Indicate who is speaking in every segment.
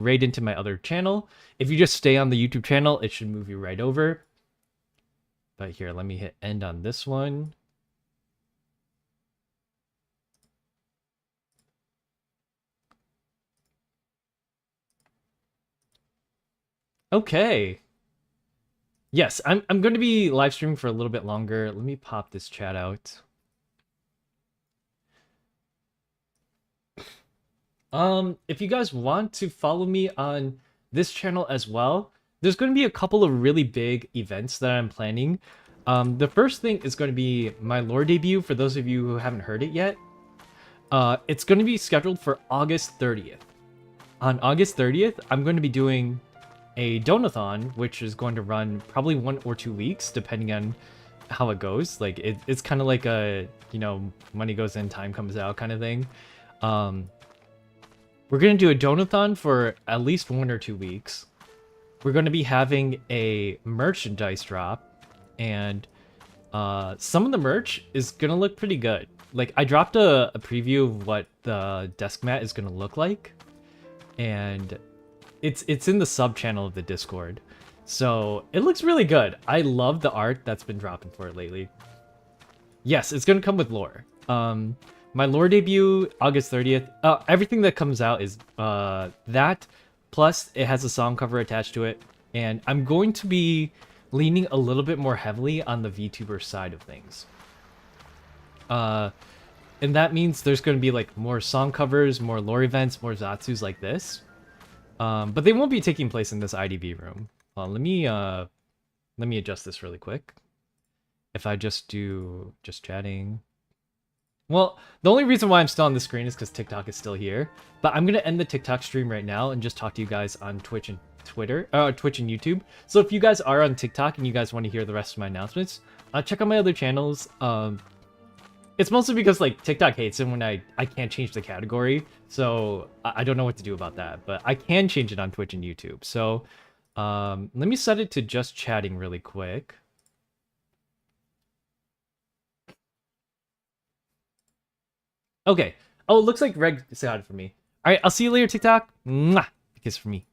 Speaker 1: right into my other channel. If you just stay on the YouTube channel, it should move you right over. But here, let me hit end on this one. Okay. Yes, I'm going to be live streaming for a little bit longer. Let me pop this chat out. If you guys want to follow me on this channel as well, there's going to be a couple of really big events that I'm planning. The first thing is going to be my lore debut, for those of you who haven't heard it yet. It's going to be scheduled for August 30th. On August 30th, I'm going to be doing a donathon, which is going to run probably 1 or 2 weeks, depending on how it goes. Like, it's kind of like a, money goes in, time comes out kind of thing. We're going to do a donathon for at least 1 or 2 weeks. We're going to be having a merchandise drop, and some of the merch is going to look pretty good. Like, I dropped a preview of what the desk mat is going to look like, and it's in the sub channel of the Discord. So it looks really good. I love the art that's been dropping for it lately. Yes, it's going to come with lore. My lore debut, August 30th. Everything that comes out is that, plus it has a song cover attached to it. And I'm going to be leaning a little bit more heavily on the VTuber side of things. And that means there's going to be like more song covers, more lore events, more Zatsus like this. But they won't be taking place in this IDV room. Let me adjust this really quick. If I just do chatting. Well, the only reason why I'm still on the screen is because TikTok is still here. But I'm gonna end the TikTok stream right now and just talk to you guys on Twitch and Twitch and YouTube. So if you guys are on TikTok and you guys want to hear the rest of my announcements, check out my other channels. It's mostly because like TikTok hates it when I can't change the category, so I don't know what to do about that. But I can change it on Twitch and YouTube. So let me set it to just chatting really quick. Okay. Oh, it looks like Reg said it for me. All right, I'll see you later, TikTok. Mwah! A kiss for me.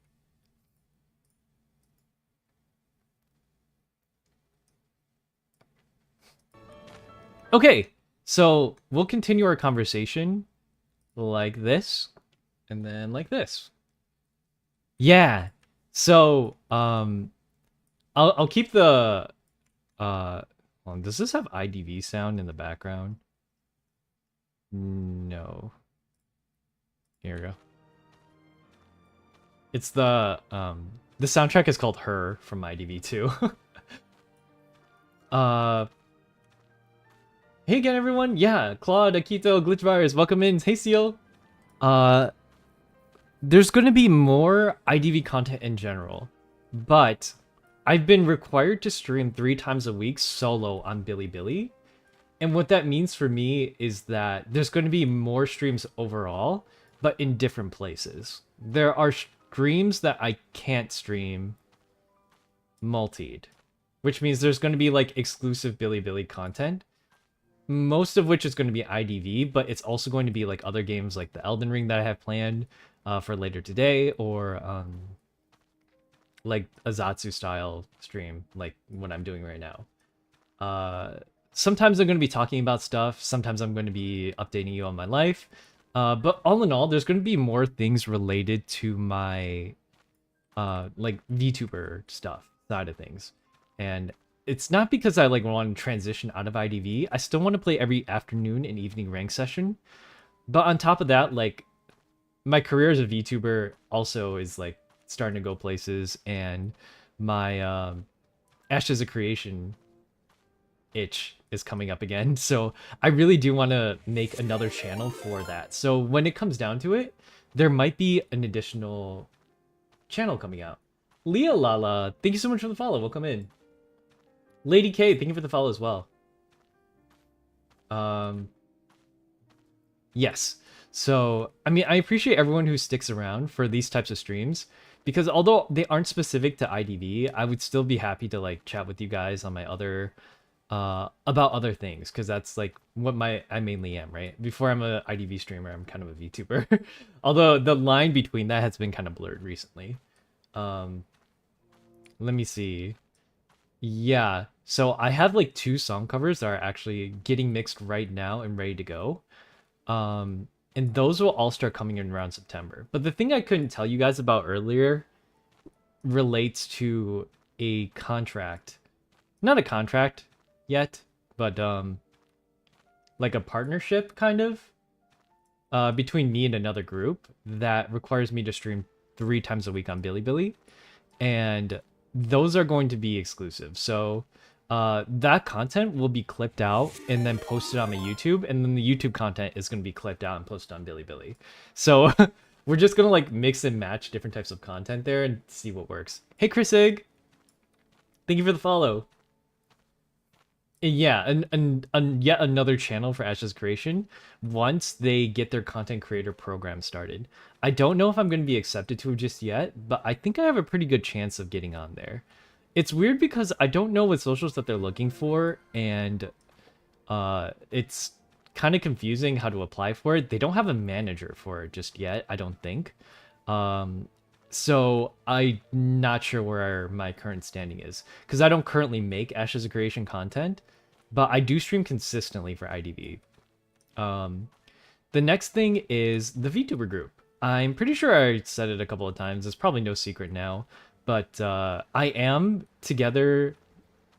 Speaker 1: Okay, so we'll continue our conversation like this, and then like this. Yeah. So, I'll keep the hold on, does this have IDV sound in the background? No. Here we go. It's the soundtrack is called Her from IDV too. Hey again, everyone. Yeah, Claude, Akito, Glitchvirus, welcome in. Hey, Seal. There's going to be more IDV content in general, but I've been required to stream 3 times a week solo on Bilibili. And what that means for me is that there's going to be more streams overall, but in different places. There are streams that I can't stream multied, which means there's going to be like exclusive Bilibili content, most of which is going to be IDV, but it's also going to be like other games like the Elden Ring that I have planned for later today, or like a Zatsu style stream like what I'm doing right now. Sometimes I'm going to be talking about stuff, sometimes I'm going to be updating you on my life, but all in all, there's going to be more things related to my like VTuber stuff side of things. And it's not because I like want to transition out of IDV. I still want to play every afternoon and evening rank session. But on top of that, like my career as a VTuber also is like starting to go places, and my Ashes of Creation itch is coming up again. So I really do want to make another channel for that. So when it comes down to it, there might be an additional channel coming out. Leah Lala, thank you so much for the follow. Welcome in. Lady K, thank you for the follow as well. Yes. So, I mean, I appreciate everyone who sticks around for these types of streams, because although they aren't specific to IDV, I would still be happy to like chat with you guys on my other about other things, because that's like what I mainly am, right? Before I'm a IDV streamer, I'm kind of a VTuber. Although the line between that has been kind of blurred recently. Um, let me see. Yeah, so I have like two song covers that are actually getting mixed right now and ready to go. And those will all start coming in around September. But the thing I couldn't tell you guys about earlier relates to a contract. Not a contract yet, but like a partnership kind of between me and another group that requires me to stream 3 times a week on Bilibili, and those are going to be exclusive. So that content will be clipped out and then posted on my YouTube, and then the YouTube content is going to be clipped out and posted on Bilibili. So we're just going to like mix and match different types of content there and see what works. Hey, Chris Egg, thank you for the follow. Yeah, and yet another channel for Ash's creation once they get their content creator program started. I don't know if I'm going to be accepted to it just yet, but I think I have a pretty good chance of getting on there. It's weird because I don't know what socials that they're looking for, and it's kind of confusing how to apply for it. They don't have a manager for it just yet, I don't think. So I'm not sure where my current standing is, because I don't currently make Ash's creation content, but I do stream consistently for IDV. The next thing is the VTuber group. I'm pretty sure I said it a couple of times. It's probably no secret now, but I am together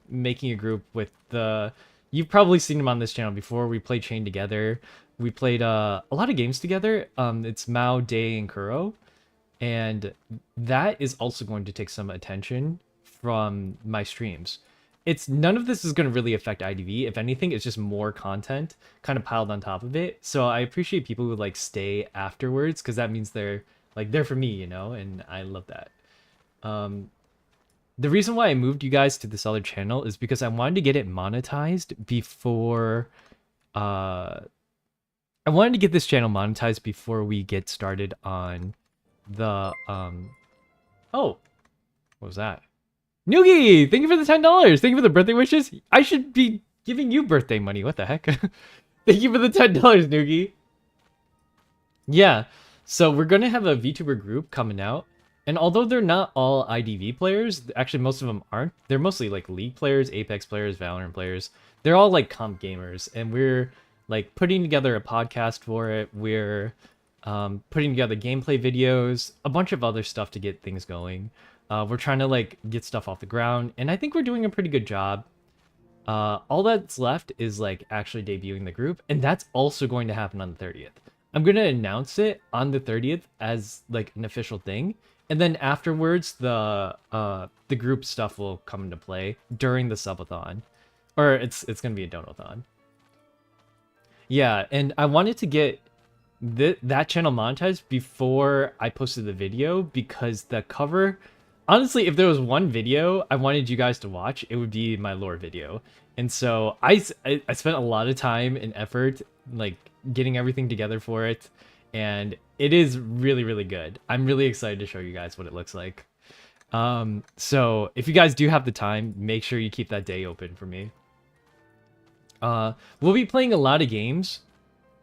Speaker 1: making a group with the... You've probably seen them on this channel before. We played Chain together. We played a lot of games together. It's Mao, Day, and Kuro. And that is also going to take some attention from my streams. None of this is going to really affect IDV. If anything, it's just more content kind of piled on top of it. So I appreciate people who like stay afterwards, because that means they're there for me, you know, and I love that. The reason why I moved you guys to this other channel is because I wanted to get it monetized before I wanted to get this channel monetized before we get started on the oh, what was that? Noogie, thank you for the $10. Thank you for the birthday wishes. I should be giving you birthday money. What the heck? Thank you for the $10, Noogie. Yeah, so we're gonna have a VTuber group coming out, and although they're not all IDV players, actually most of them aren't. They're mostly like League players, Apex players, Valorant players. They're all like comp gamers, and we're like putting together a podcast for it. We're putting together gameplay videos, a bunch of other stuff to get things going. We're trying to like get stuff off the ground, and I think we're doing a pretty good job. All that's left is like actually debuting the group, and that's also going to happen on the 30th. I'm going to announce it on the 30th as like an official thing, and then afterwards the group stuff will come into play during the subathon, or it's going to be a donathon. Yeah, and I wanted to get that channel monetized before I posted the video, because the cover, honestly, if there was one video I wanted you guys to watch, it would be my lore video. And so I spent a lot of time and effort like getting everything together for it, and it is really, really good. I'm really excited to show you guys what it looks like. So if you guys do have the time, make sure you keep that day open for me. We'll be playing a lot of games.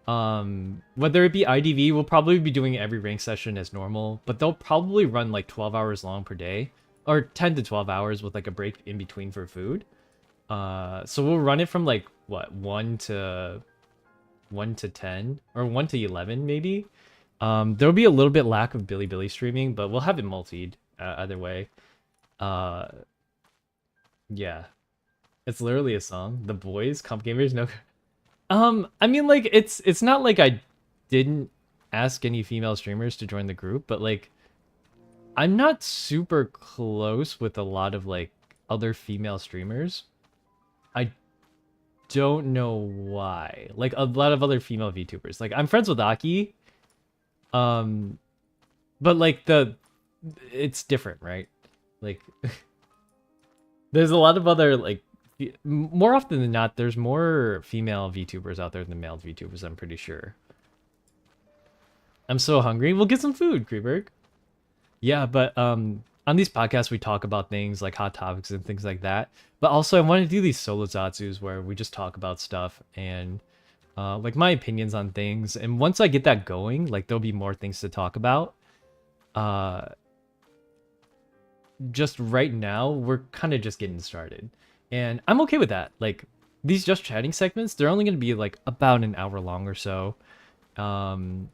Speaker 1: Whether it be IDV, we'll probably be doing every rank session as normal, but they'll probably run like 12 hours long per day, or 10 to 12 hours with like a break in between for food. So we'll run it from like what, 1 to 10 or 1 to 11 maybe. There'll be a little bit lack of Bilibili streaming, but we'll have it multied either way. Yeah, it's literally a song. The boys, comp gamers, no. I mean, like, it's not like I didn't ask any female streamers to join the group, but like, I'm not super close with a lot of like other female streamers. I don't know why. Like a lot of other female VTubers. Like I'm friends with Aki. But like it's different, right? Like there's a lot of other like, more often than not, there's more female VTubers out there than male VTubers, I'm pretty sure. I'm so hungry. We'll get some food, Kreeberg. Yeah, but on these podcasts we talk about things like hot topics and things like that. But also I want to do these solo zatsus where we just talk about stuff and like my opinions on things. And once I get that going, like there'll be more things to talk about. Just right now, we're kind of just getting started. And I'm okay with that. Like these just chatting segments, they're only going to be like about an hour long or so. And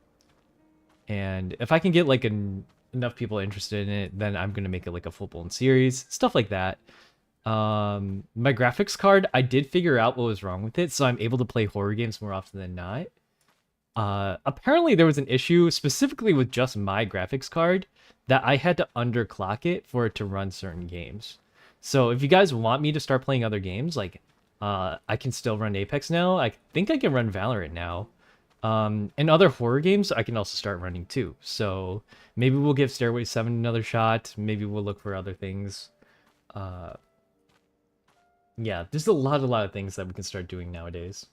Speaker 1: if I can get like enough people interested in it, then I'm going to make it like a full-blown series, stuff like that. My graphics card, I did figure out what was wrong with it, so I'm able to play horror games more often than not. Apparently there was an issue specifically with just my graphics card that I had to underclock it for it to run certain games. So if you guys want me to start playing other games, like I can still run Apex now. I think I can run Valorant now. And other horror games I can also start running too. So maybe we'll give Stairway 7 another shot. Maybe we'll look for other things. Yeah, there's a lot of things that we can start doing nowadays.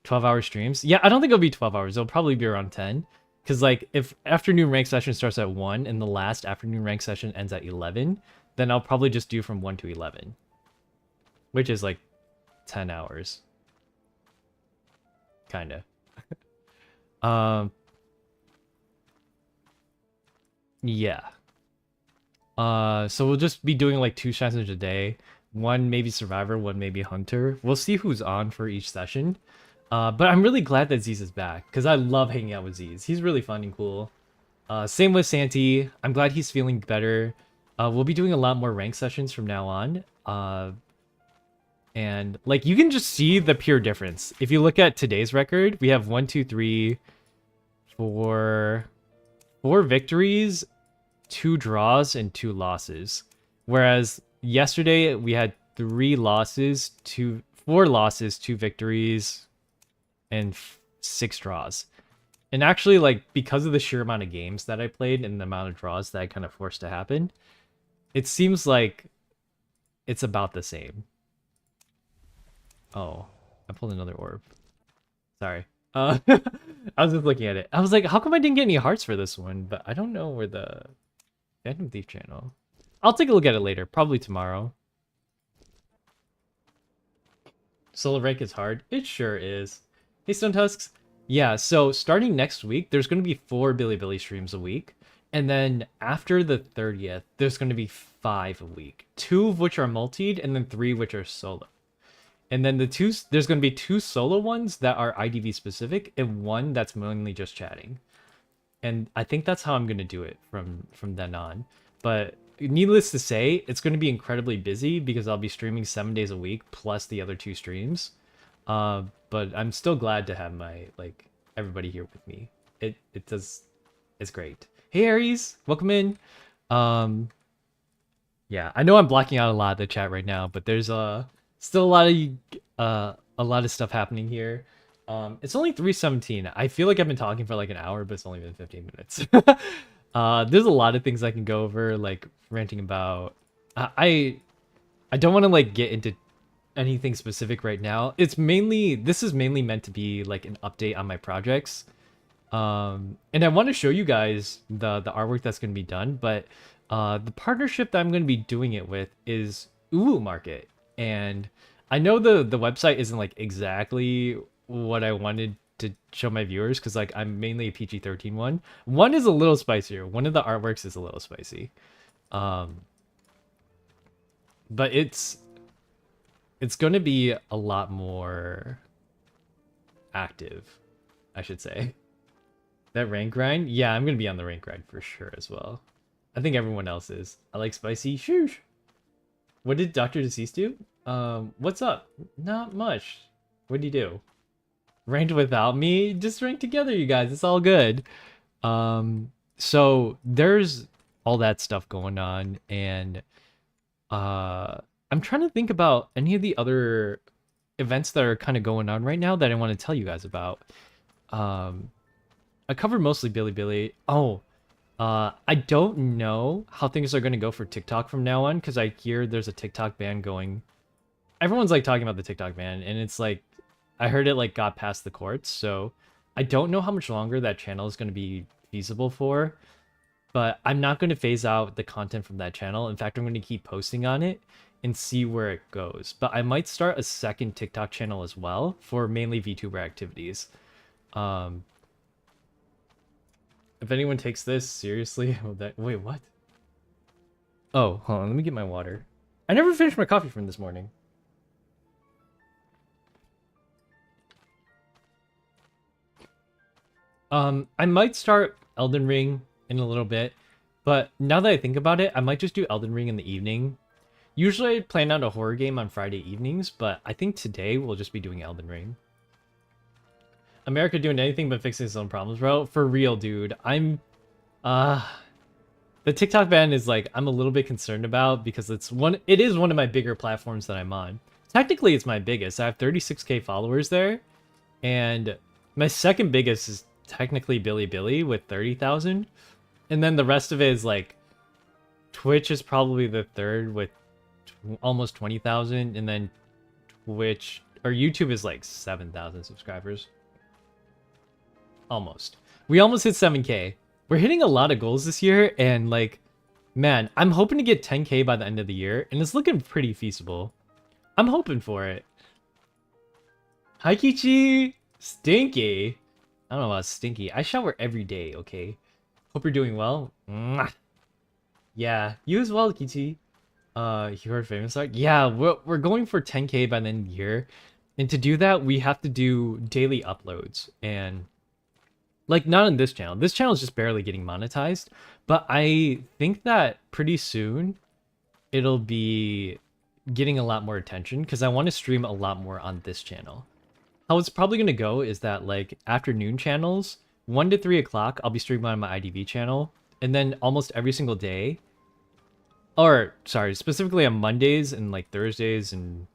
Speaker 1: 12-hour streams? Yeah, I don't think it'll be 12 hours. It'll probably be around 10. Because, like, if afternoon rank session starts at 1 and the last afternoon rank session ends at 11, then I'll probably just do from 1 to 11. Which is, like, 10 hours. Kinda. Yeah. So we'll just be doing, like, 2 sessions a day. One maybe Survivor, one maybe Hunter. We'll see who's on for each session. But I'm really glad that Z's is back, because I love hanging out with Z's. He's really fun and cool. Same with Santi. I'm glad he's feeling better. We'll be doing a lot more rank sessions from now on. And, like, you can just see the pure difference. If you look at today's record, we have 1, 2, 3, 4 victories, 2 draws, and 2 losses. Whereas yesterday, we had 4 losses, 2 victories, and 6 draws. And actually, like, because of the sheer amount of games that I played and the amount of draws that I kind of forced to happen, it seems like it's about the same. Oh, I pulled another orb. Sorry. I was just looking at it. I was like, how come I didn't get any hearts for this one? But I don't know where the Phantom Thief channel. I'll take a look at it later, probably tomorrow. Solo rank is hard. It sure is. Hey, Stone Tusks. Yeah, so starting next week, there's going to be 4 Billy streams a week. And then after the 30th, there's going to be 5 a week. 2 of which are multied, and then 3 which are solo. And then there's going to be 2 solo ones that are IDV specific, and 1 that's mainly just chatting. And I think that's how I'm going to do it from then on. But needless to say, it's going to be incredibly busy because I'll be streaming 7 days a week plus the other 2 streams. But I'm still glad to have everybody here with me. It's great. Hey Aries, welcome in. Yeah, I know I'm blocking out a lot of the chat right now, but there's still a lot of stuff happening here. It's only 3:17. I feel like I've been talking for like an hour, but it's only been 15 minutes. There's a lot of things I can go over, like ranting about. I don't want to like get into anything specific right now. This is mainly meant to be like an update on my projects. And I want to show you guys the artwork that's going to be done, but the partnership that I'm going to be doing it with is Uwu Market. And I know the website isn't like exactly what I wanted to show my viewers, because like I'm mainly a PG-13 one. One is a little spicier. One of the artworks is a little spicy. But it's going to be a lot more active, I should say. That rank grind? Yeah, I'm going to be on the rank grind for sure as well. I think everyone else is. I like spicy. Shoosh. What did Dr. Deceased do? What's up? Not much. What do you do? Ranked without me? Just rank together, you guys. It's all good. So there's all that stuff going on, and I'm trying to think about any of the other events that are kind of going on right now that I want to tell you guys about. I covered mostly Billy. Oh, I don't know how things are going to go for TikTok from now on, because I hear there's a TikTok ban going. Everyone's like talking about the TikTok ban, and it's like, I heard it like got past the courts, so I don't know how much longer that channel is going to be feasible for. but I'm not going to phase out the content from that channel. In fact, I'm going to keep posting on it and see where it goes. But I might start a second TikTok channel as well for mainly VTuber activities. Um, if anyone takes this seriously, wait, what? Oh, hold on, let me get my water. I never finished my coffee from this morning. I might start Elden Ring in a little bit, but now that I think about it, I might just do Elden Ring in the evening. Usually I plan out a horror game on Friday evenings, but I think today we'll just be doing Elden Ring. America doing anything but fixing its own problems, bro. For real, dude. The TikTok ban is like I'm a little bit concerned about because it is one of my bigger platforms that I'm on. Technically it's my biggest. I have 36k followers there, and my second biggest is technically Billy with 30,000, and then the rest of it is like Twitch is probably the third with almost 20,000, and then Twitch or YouTube is like 7,000 subscribers. Almost. We almost hit 7k. We're hitting a lot of goals this year, and like, man, I'm hoping to get 10k by the end of the year, and it's looking pretty feasible. I'm hoping for it. Hi, Kichi! Stinky! I don't know about stinky. I shower every day, okay? Hope you're doing well. Mwah. Yeah, you as well, Kichi. You heard famous art? Yeah, we're going for 10k by the end of the year. And to do that, we have to do daily uploads. And like, not on this channel. This channel is just barely getting monetized. But I think that pretty soon it'll be getting a lot more attention because I want to stream a lot more on this channel. How it's probably going to go is that like afternoon channels, 1 to 3 o'clock, I'll be streaming on my IDV channel. And then almost every single day, or sorry, specifically on Mondays and like Thursdays and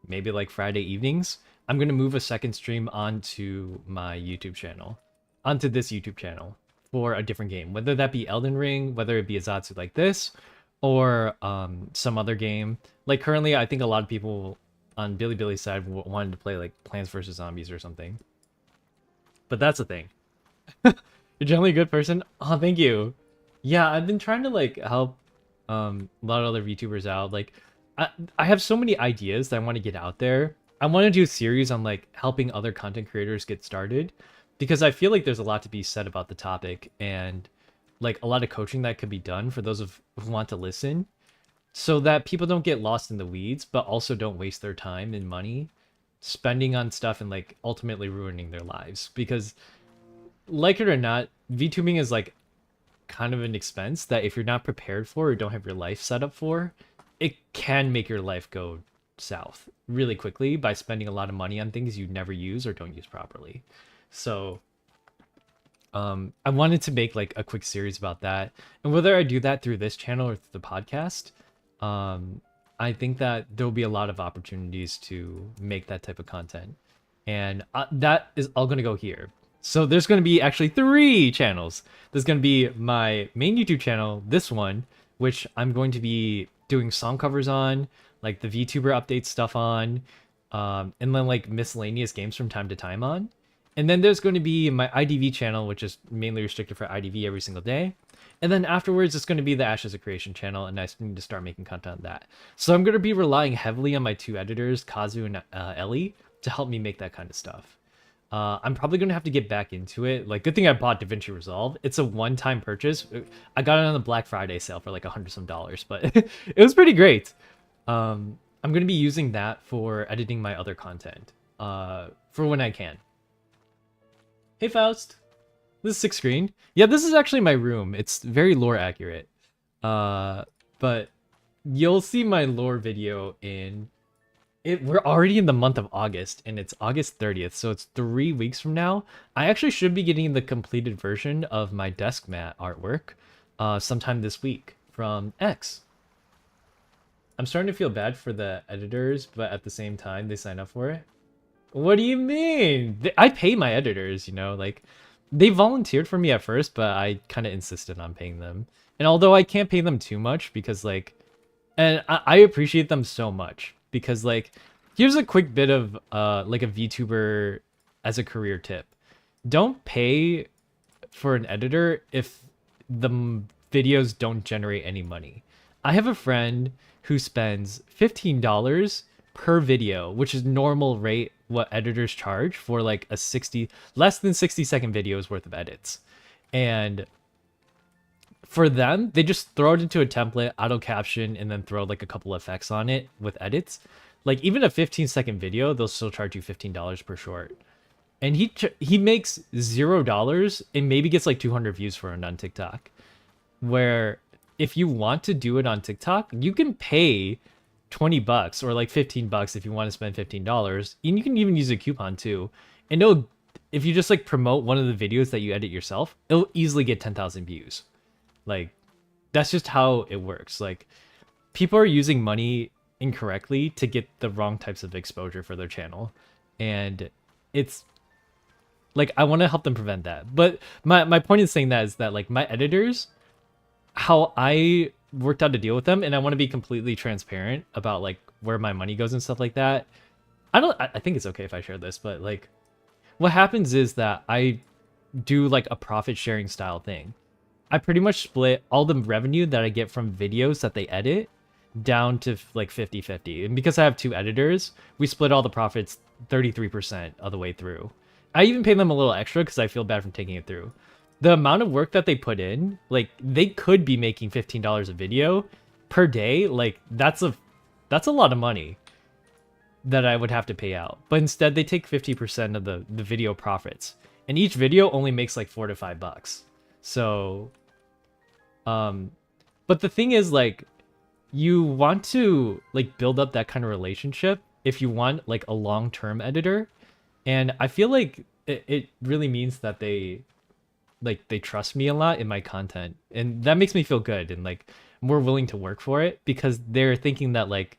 Speaker 1: maybe like Friday evenings, I'm going to move a second stream onto my YouTube channel, onto this YouTube channel for a different game, whether that be Elden Ring, whether it be a Zatsu like this, or some other game. Like currently, I think a lot of people on Billy's side wanted to play like Plants vs. Zombies or something. But that's the thing. You're generally a good person? Oh, thank you. Yeah, I've been trying to like help a lot of other VTubers out. Like, I have so many ideas that I want to get out there. I want to do a series on like helping other content creators get started, because I feel like there's a lot to be said about the topic, and like a lot of coaching that could be done for those who want to listen, so that people don't get lost in the weeds, but also don't waste their time and money spending on stuff and like ultimately ruining their lives. Because like it or not, VTubing is like kind of an expense that if you're not prepared for or don't have your life set up for, it can make your life go south really quickly by spending a lot of money on things you never use or don't use properly. So I wanted to make like a quick series about that, and whether I do that through this channel or through the podcast, I think that there'll be a lot of opportunities to make that type of content, and that is all going to go here. So there's going to be actually 3 channels. There's going to be my main YouTube channel, this one, which I'm going to be doing song covers on, like the VTuber update stuff on, and then like miscellaneous games from time to time on. And then there's going to be my IDV channel, which is mainly restricted for IDV every single day. And then afterwards, it's going to be the Ashes of Creation channel, and I need to start making content on that. So I'm going to be relying heavily on my 2 editors, Kazu and Ellie, to help me make that kind of stuff. I'm probably going to have to get back into it. Like, good thing I bought DaVinci Resolve. It's a one-time purchase. I got it on the Black Friday sale for like $100 some, but it was pretty great. I'm going to be using that for editing my other content for when I can. Hey, Faust. This is 6 screen. Yeah, this is actually my room. It's very lore accurate. But you'll see my lore video in... We're already in the month of August, and it's August 30th, so it's 3 weeks from now. I actually should be getting the completed version of my desk mat artwork sometime this week from X. I'm starting to feel bad for the editors, but at the same time, they sign up for it. What do you mean? I pay my editors, you know, like they volunteered for me at first, but I kind of insisted on paying them. And although I can't pay them too much because like, and I appreciate them so much because like, here's a quick bit of like a VTuber as a career tip. Don't pay for an editor if videos don't generate any money. I have a friend who spends $15 per video, which is normal rate what editors charge for like a 60 less than 60-second videos worth of edits. And for them, they just throw it into a template, auto caption, and then throw like a couple effects on it with edits. Like even a 15-second video, they'll still charge you $15 per short. And he makes $0 and maybe gets like 200 views for it on TikTok. Where if you want to do it on TikTok, you can pay $20 or like $15 if you want to spend $15, and you can even use a coupon too. And it'll, if you just like promote one of the videos that you edit yourself, it'll easily get 10,000 views. Like that's just how it works. Like people are using money incorrectly to get the wrong types of exposure for their channel, and it's like I want to help them prevent that. But my point in saying that is that like my editors, how I worked out to deal with them, and I want to be completely transparent about like where my money goes and stuff like that. I think it's okay if I share this, but like what happens is that I do like a profit sharing style thing. I pretty much split all the revenue that I get from videos that they edit down to like 50-50. And because I have two editors, we split all the profits 33% of the way through. I even pay them a little extra because I feel bad from taking it through. The amount of work that they put in, like they could be making $15 a video per day. Like that's a lot of money that I would have to pay out. But instead they take 50% of the video profits. And each video only makes like $4 to $5. So but the thing is like you want to like build up that kind of relationship if you want like a long-term editor. And I feel like it really means that they trust me a lot in my content, and that makes me feel good and like more willing to work for it, because they're thinking that like,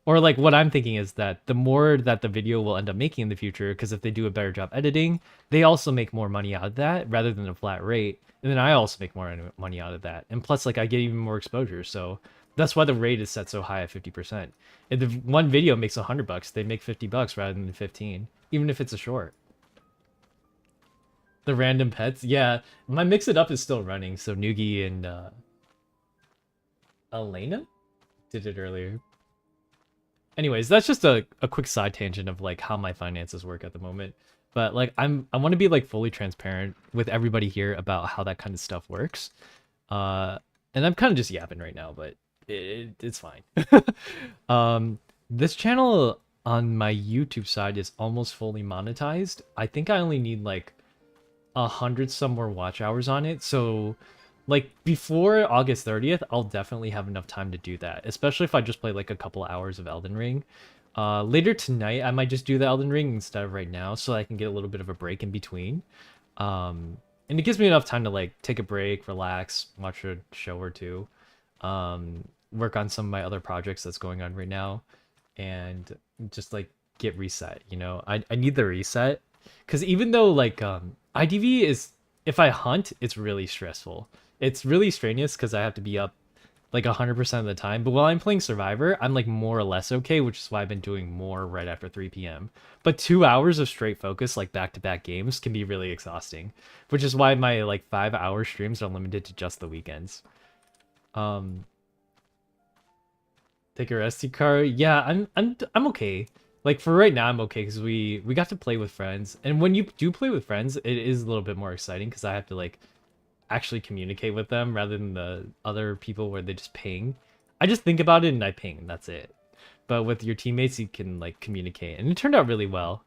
Speaker 1: or like what I'm thinking is that the more that the video will end up making in the future, because if they do a better job editing, they also make more money out of that rather than a flat rate, and then I also make more money out of that, and plus like I get even more exposure. So that's why the rate is set so high at 50%. If the one video makes $100, they make $50 rather than 15, even if it's a short. The random pets, yeah. My Mix It Up is still running, so Noogie and Elena did it earlier. Anyways, that's just a quick side tangent of like how my finances work at the moment. But like I want to be like fully transparent with everybody here about how that kind of stuff works. And I'm kind of just yapping right now, but it's fine. This channel on my YouTube side is almost fully monetized. I think I only need like 100 some more watch hours on it, so like before August 30th I'll definitely have enough time to do that, especially if I just play like a couple hours of Elden Ring. Later tonight I might just do the Elden Ring instead of right now, so I can get a little bit of a break in between, and it gives me enough time to like take a break, relax, watch a show or two, work on some of my other projects that's going on right now, and just like get reset, you know. I need the reset, because even though like IDV is, if I hunt, it's really stressful. It's really strenuous because I have to be up like 100% of the time. But while I'm playing Survivor, I'm like more or less okay, which is why I've been doing more right after 3 p.m. But 2 hours of straight focus, like back-to-back games, can be really exhausting, which is why my like 5-hour streams are limited to just the weekends. Take your SD card. Yeah, I'm okay. Like for right now, I'm okay because we got to play with friends, and when you do play with friends, it is a little bit more exciting because I have to like actually communicate with them rather than the other people where they just ping. I just think about it and I ping, and that's it. But with your teammates, you can like communicate, and it turned out really well.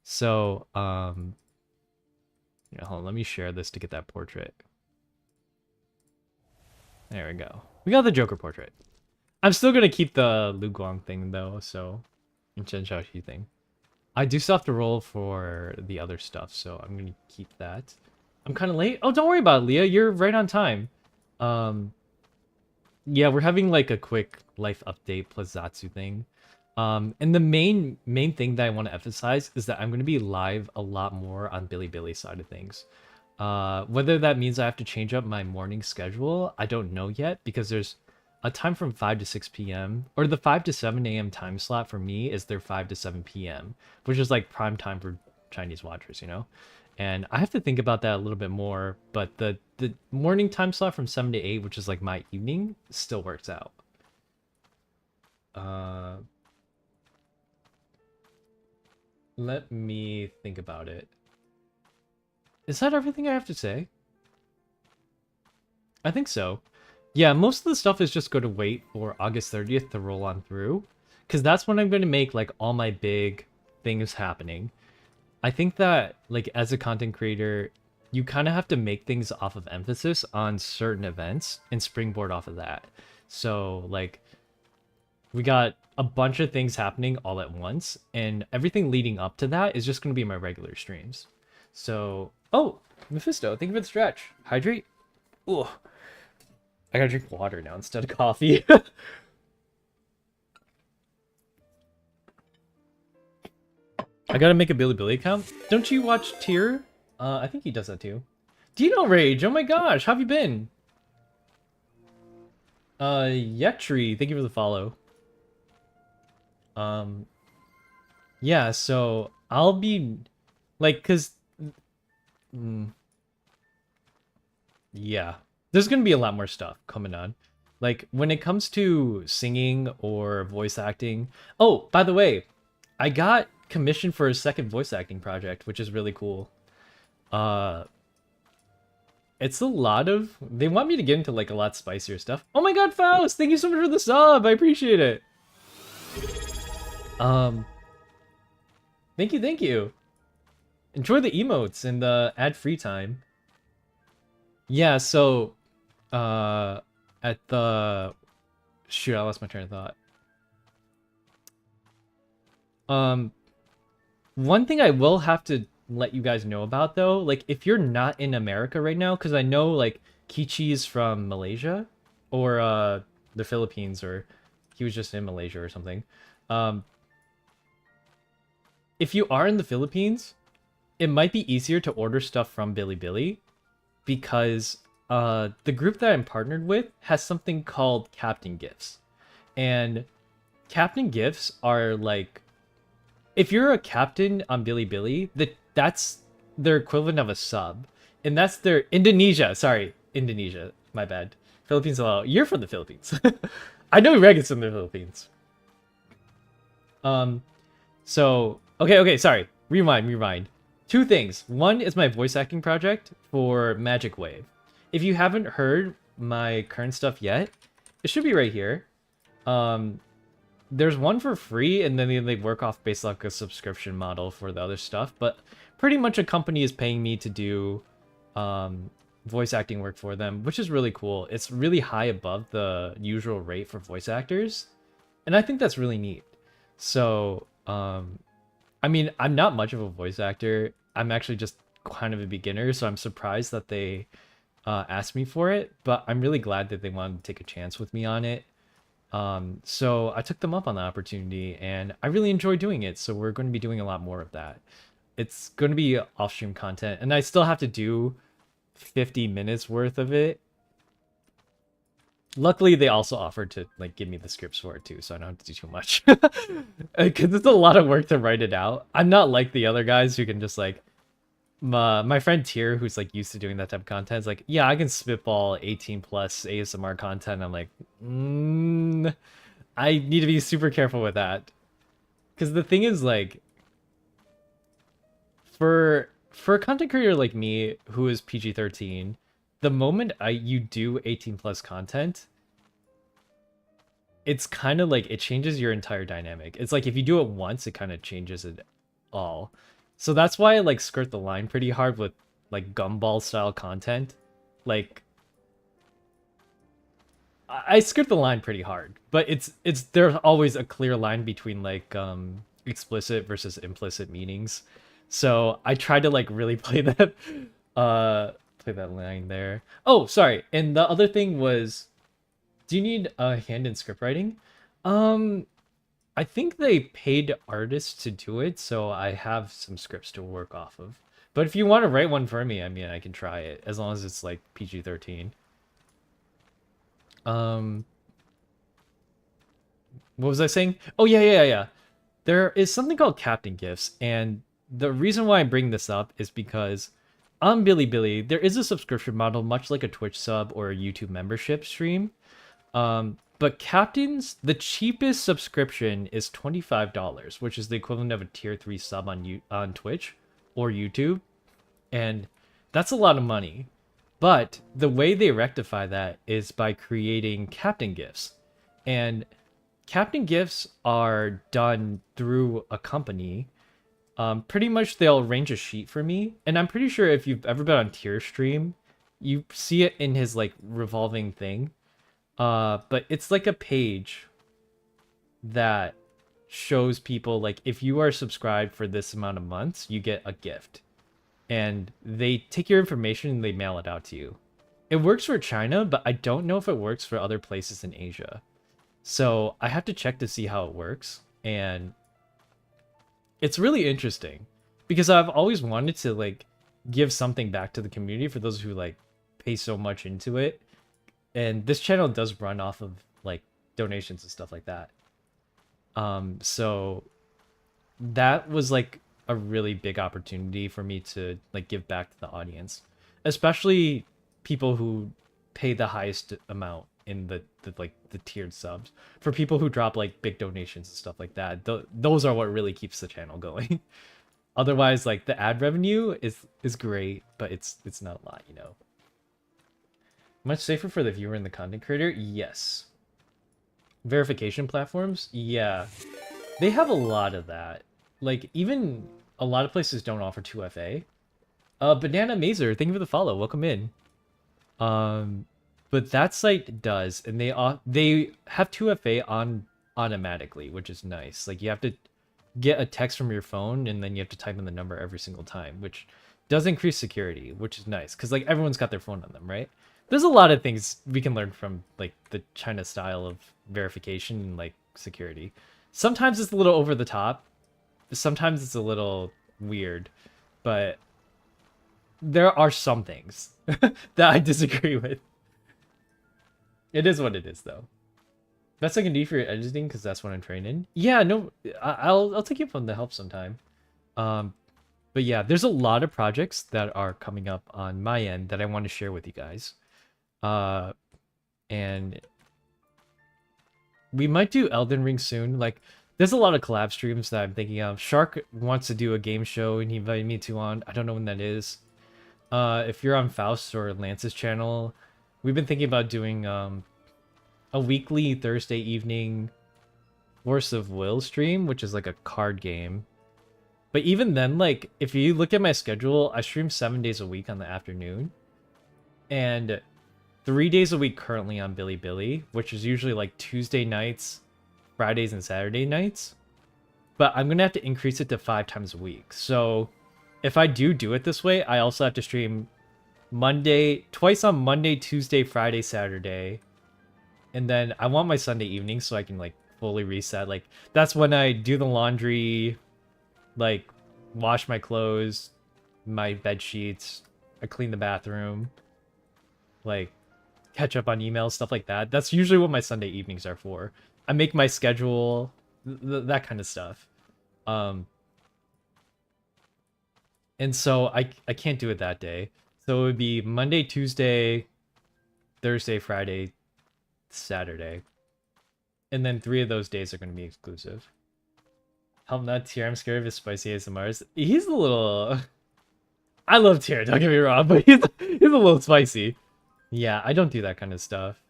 Speaker 1: So yeah, hold on, let me share this to get that portrait. There we go. We got the Joker portrait. I'm still gonna keep the Lu Guang thing though, so. Chen Xiaoxi thing. I do still have to roll for the other stuff, so I'm gonna keep that. I'm kind of late. Oh, don't worry about it, Leah. You're right on time. Yeah, we're having like a quick life update plus Zatsu thing. And the main thing that I want to emphasize is that I'm gonna be live a lot more on Bilibili side of things. Whether that means I have to change up my morning schedule, I don't know yet, because there's a time from 5 to 6 p.m. or the 5 to 7 a.m. time slot for me is their 5 to 7 p.m., which is like prime time for Chinese watchers, you know? And I have to think about that a little bit more, but the the morning time slot from 7 to 8, which is like my evening, still works out. Let me think about it. Is that everything I have to say? I think so. Yeah, most of the stuff is just going to wait for August 30th to roll on through, because that's when I'm going to make like all my big things happening. I think that like as a content creator, you kind of have to make things off of emphasis on certain events and springboard off of that. So like we got a bunch of things happening all at once, and everything leading up to that is just going to be my regular streams. So, oh, Mephisto, thank you for the stretch. Hydrate. Ugh. I gotta drink water now instead of coffee. I gotta make a Bilibili account. Don't you watch Tier? I think he does that too. Dino Rage, oh my gosh, how have you been? Yetri, thank you for the follow. Yeah, so I'll be like, cause yeah, there's gonna be a lot more stuff coming on. Like when it comes to singing or voice acting. Oh, by the way, I got commissioned for a second voice acting project, which is really cool. It's a lot of, they want me to get into like a lot spicier stuff. Oh my god, Faust, thank you so much for the sub. I appreciate it. Thank you, thank you. Enjoy the emotes and the ad free time. Yeah, so at the shoot, I lost my train of thought. One thing I will have to let you guys know about though, like if you're not in America right now, because I know like Kichi's from Malaysia or the Philippines, or he was just in Malaysia or something. If you are in the Philippines, it might be easier to order stuff from Bilibili because the group that I'm partnered with has something called Captain Gifts. And Captain Gifts are like, if you're a captain on Bilibili, that's their equivalent of a sub. And that's their Indonesia. Sorry, Indonesia. My bad. Philippines. You're from the Philippines. I know Regan's from the Philippines. So okay, sorry. Rewind. Two things. One is my voice acting project for Magic Wave. If you haven't heard my current stuff yet, it should be right here. There's one for free, and then they work off based like a subscription model for the other stuff. But pretty much a company is paying me to do voice acting work for them, which is really cool. It's really high above the usual rate for voice actors, and I think that's really neat. So, I mean, I'm not much of a voice actor. I'm actually just kind of a beginner, so I'm surprised that they asked me for it, but I'm really glad that they wanted to take a chance with me on it. So I took them up on the opportunity, and I really enjoy doing it, so we're going to be doing a lot more of that. It's going to be off-stream content, and I still have to do 50 minutes worth of it. Luckily, they also offered to like give me the scripts for it too, so I don't have to do too much. Because it's a lot of work to write it out. I'm not like the other guys who can just like, my friend Tier, who's like used to doing that type of content, is like, yeah, I can spitball 18 plus ASMR content. I'm like, I need to be super careful with that, because the thing is like, for a content creator like me who is PG-13, the moment you do 18 plus content, it's kind of like it changes your entire dynamic. It's like if you do it once, it kind of changes it all. So that's why I like skirt the line pretty hard with like gumball style content. Like I skirt the line pretty hard, but it's there's always a clear line between like explicit versus implicit meanings. So I try to like really play that play that line there. Oh, sorry. And the other thing was, do you need a hand in script writing? I think they paid artists to do it, so I have some scripts to work off of. But if you want to write one for me, I mean, I can try it, as long as it's like PG-13. What was I saying? Oh, yeah. There is something called Captain Gifts, and the reason why I bring this up is because On Bilibili, there is a subscription model, much like a Twitch sub or a YouTube membership stream. But Captain's, the cheapest subscription is $25, which is the equivalent of a tier 3 sub on Twitch or YouTube. And that's a lot of money. But the way they rectify that is by creating Captain gifts. And Captain gifts are done through a company. Pretty much they'll arrange a sheet for me. And I'm pretty sure if you've ever been on tier stream, you see it in his like revolving thing. But it's like a page that shows people like if you are subscribed for this amount of months, you get a gift. And they take your information and they mail it out to you. It works for China, but I don't know if it works for other places in Asia. So I have to check to see how it works. And it's really interesting because I've always wanted to like give something back to the community for those who like pay so much into it. And this channel does run off of like donations and stuff like that. So that was like a really big opportunity for me to like give back to the audience, especially people who pay the highest amount in the like the tiered subs. For people who drop like big donations and stuff like that, those are what really keeps the channel going. Otherwise, like the ad revenue is great, but it's not a lot, you know. Much safer for the viewer and the content creator? Yes. Verification platforms? Yeah. They have a lot of that. Like, even a lot of places don't offer 2FA. Banana Mazer, thank you for the follow. Welcome in. But that site does, and they have 2FA on automatically, which is nice. Like, you have to get a text from your phone, and then you have to type in the number every single time, which does increase security, which is nice, because, like, everyone's got their phone on them, right? There's a lot of things we can learn from, like, the China style of verification and, like, security. Sometimes it's a little over the top. Sometimes it's a little weird. But there are some things that I disagree with. It is what it is, though. Best I can do for your editing, because that's what I'm trained in. Yeah, no, I'll take you up on the help sometime. But yeah, there's a lot of projects that are coming up on my end that I want to share with you guys. And we might do Elden Ring soon. Like, there's a lot of collab streams that I'm thinking of. Shark wants to do a game show, and he invited me to on. I don't know when that is. If you're on Faust or Lance's channel, we've been thinking about doing a weekly Thursday evening Force of Will stream, which is like a card game. But even then, like, if you look at my schedule, I stream 7 days a week on the afternoon. And 3 days a week currently on Bilibili, which is usually like Tuesday nights, Fridays, and Saturday nights. But I'm going to have to increase it to 5 times a week. So if I do it this way, I also have to stream twice on Monday, Tuesday, Friday, Saturday. And then I want my Sunday evening so I can like fully reset. Like, that's when I do the laundry, like wash my clothes, my bed sheets, I clean the bathroom, like catch up on emails, stuff like that. That's usually what my Sunday evenings are for. I make my schedule, that kind of stuff. And so I can't do it that day. So it would be Monday, Tuesday, Thursday, Friday, Saturday. And then 3 of those days are going to be exclusive. Help not Tier, I'm scared of his spicy ASMRs. He's a little... I love Tier, don't get me wrong, but he's a little spicy. Yeah, I don't do that kind of stuff.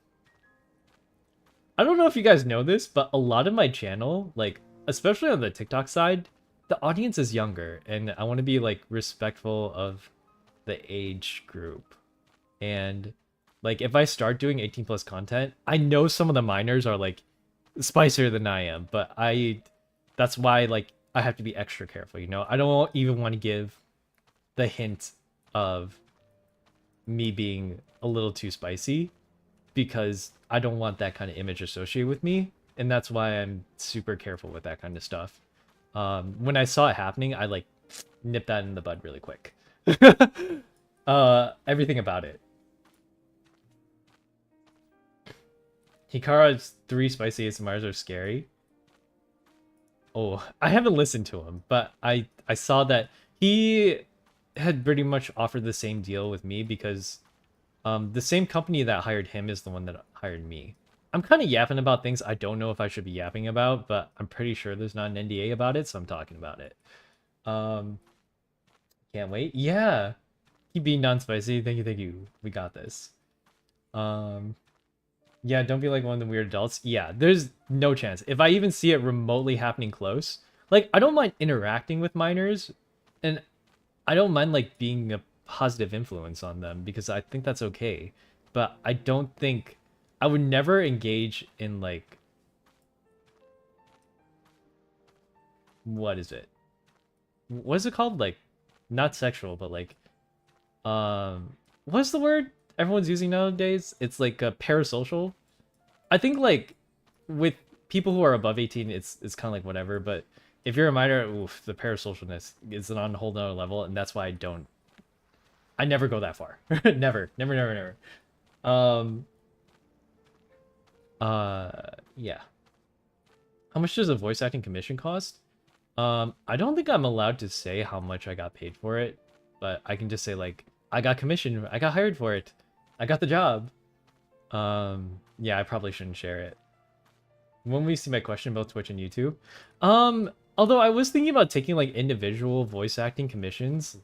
Speaker 1: I don't know if you guys know this, but a lot of my channel, like, especially on the TikTok side, the audience is younger, and I want to be, like, respectful of the age group. And, like, if I start doing 18 plus content, I know some of the minors are, like, spicier than I am, but that's why, like, I have to be extra careful, you know? I don't even want to give the hint of me being a little too spicy, because I don't want that kind of image associated with me, and that's why I'm super careful with that kind of stuff. When I saw it happening, I, like, nipped that in the bud really quick. Everything about it. Hikara's 3 spicy ASMRs are scary. Oh, I haven't listened to him, but I saw that he had pretty much offered the same deal with me because the same company that hired him is the one that hired me. I'm kind of yapping about things I don't know if I should be yapping about, but I'm pretty sure there's not an NDA about it, so I'm talking about it. Um, can't wait. Yeah, keep being non-spicy. Thank you, thank you. We got this. Um, yeah, don't be like one of the weird adults. Yeah, there's no chance. If I even see it remotely happening close, like I don't mind interacting with minors, and I don't mind like being a positive influence on them because I think that's okay. But I don't think I would never engage in like what is it? What is it called? Like not sexual, but like what's the word everyone's using nowadays? It's like a parasocial. I think like with people who are above 18 it's kind of like whatever, but if you're a minor, oof, the parasocialness is on a whole nother level, and that's why I never go that far. Never, never, never, never. Um, yeah. How much does a voice acting commission cost? I don't think I'm allowed to say how much I got paid for it, but I can just say like, I got commission, I got hired for it, I got the job. Yeah, I probably shouldn't share it. When we see my question about Twitch and YouTube, although I was thinking about taking like individual voice acting commissions,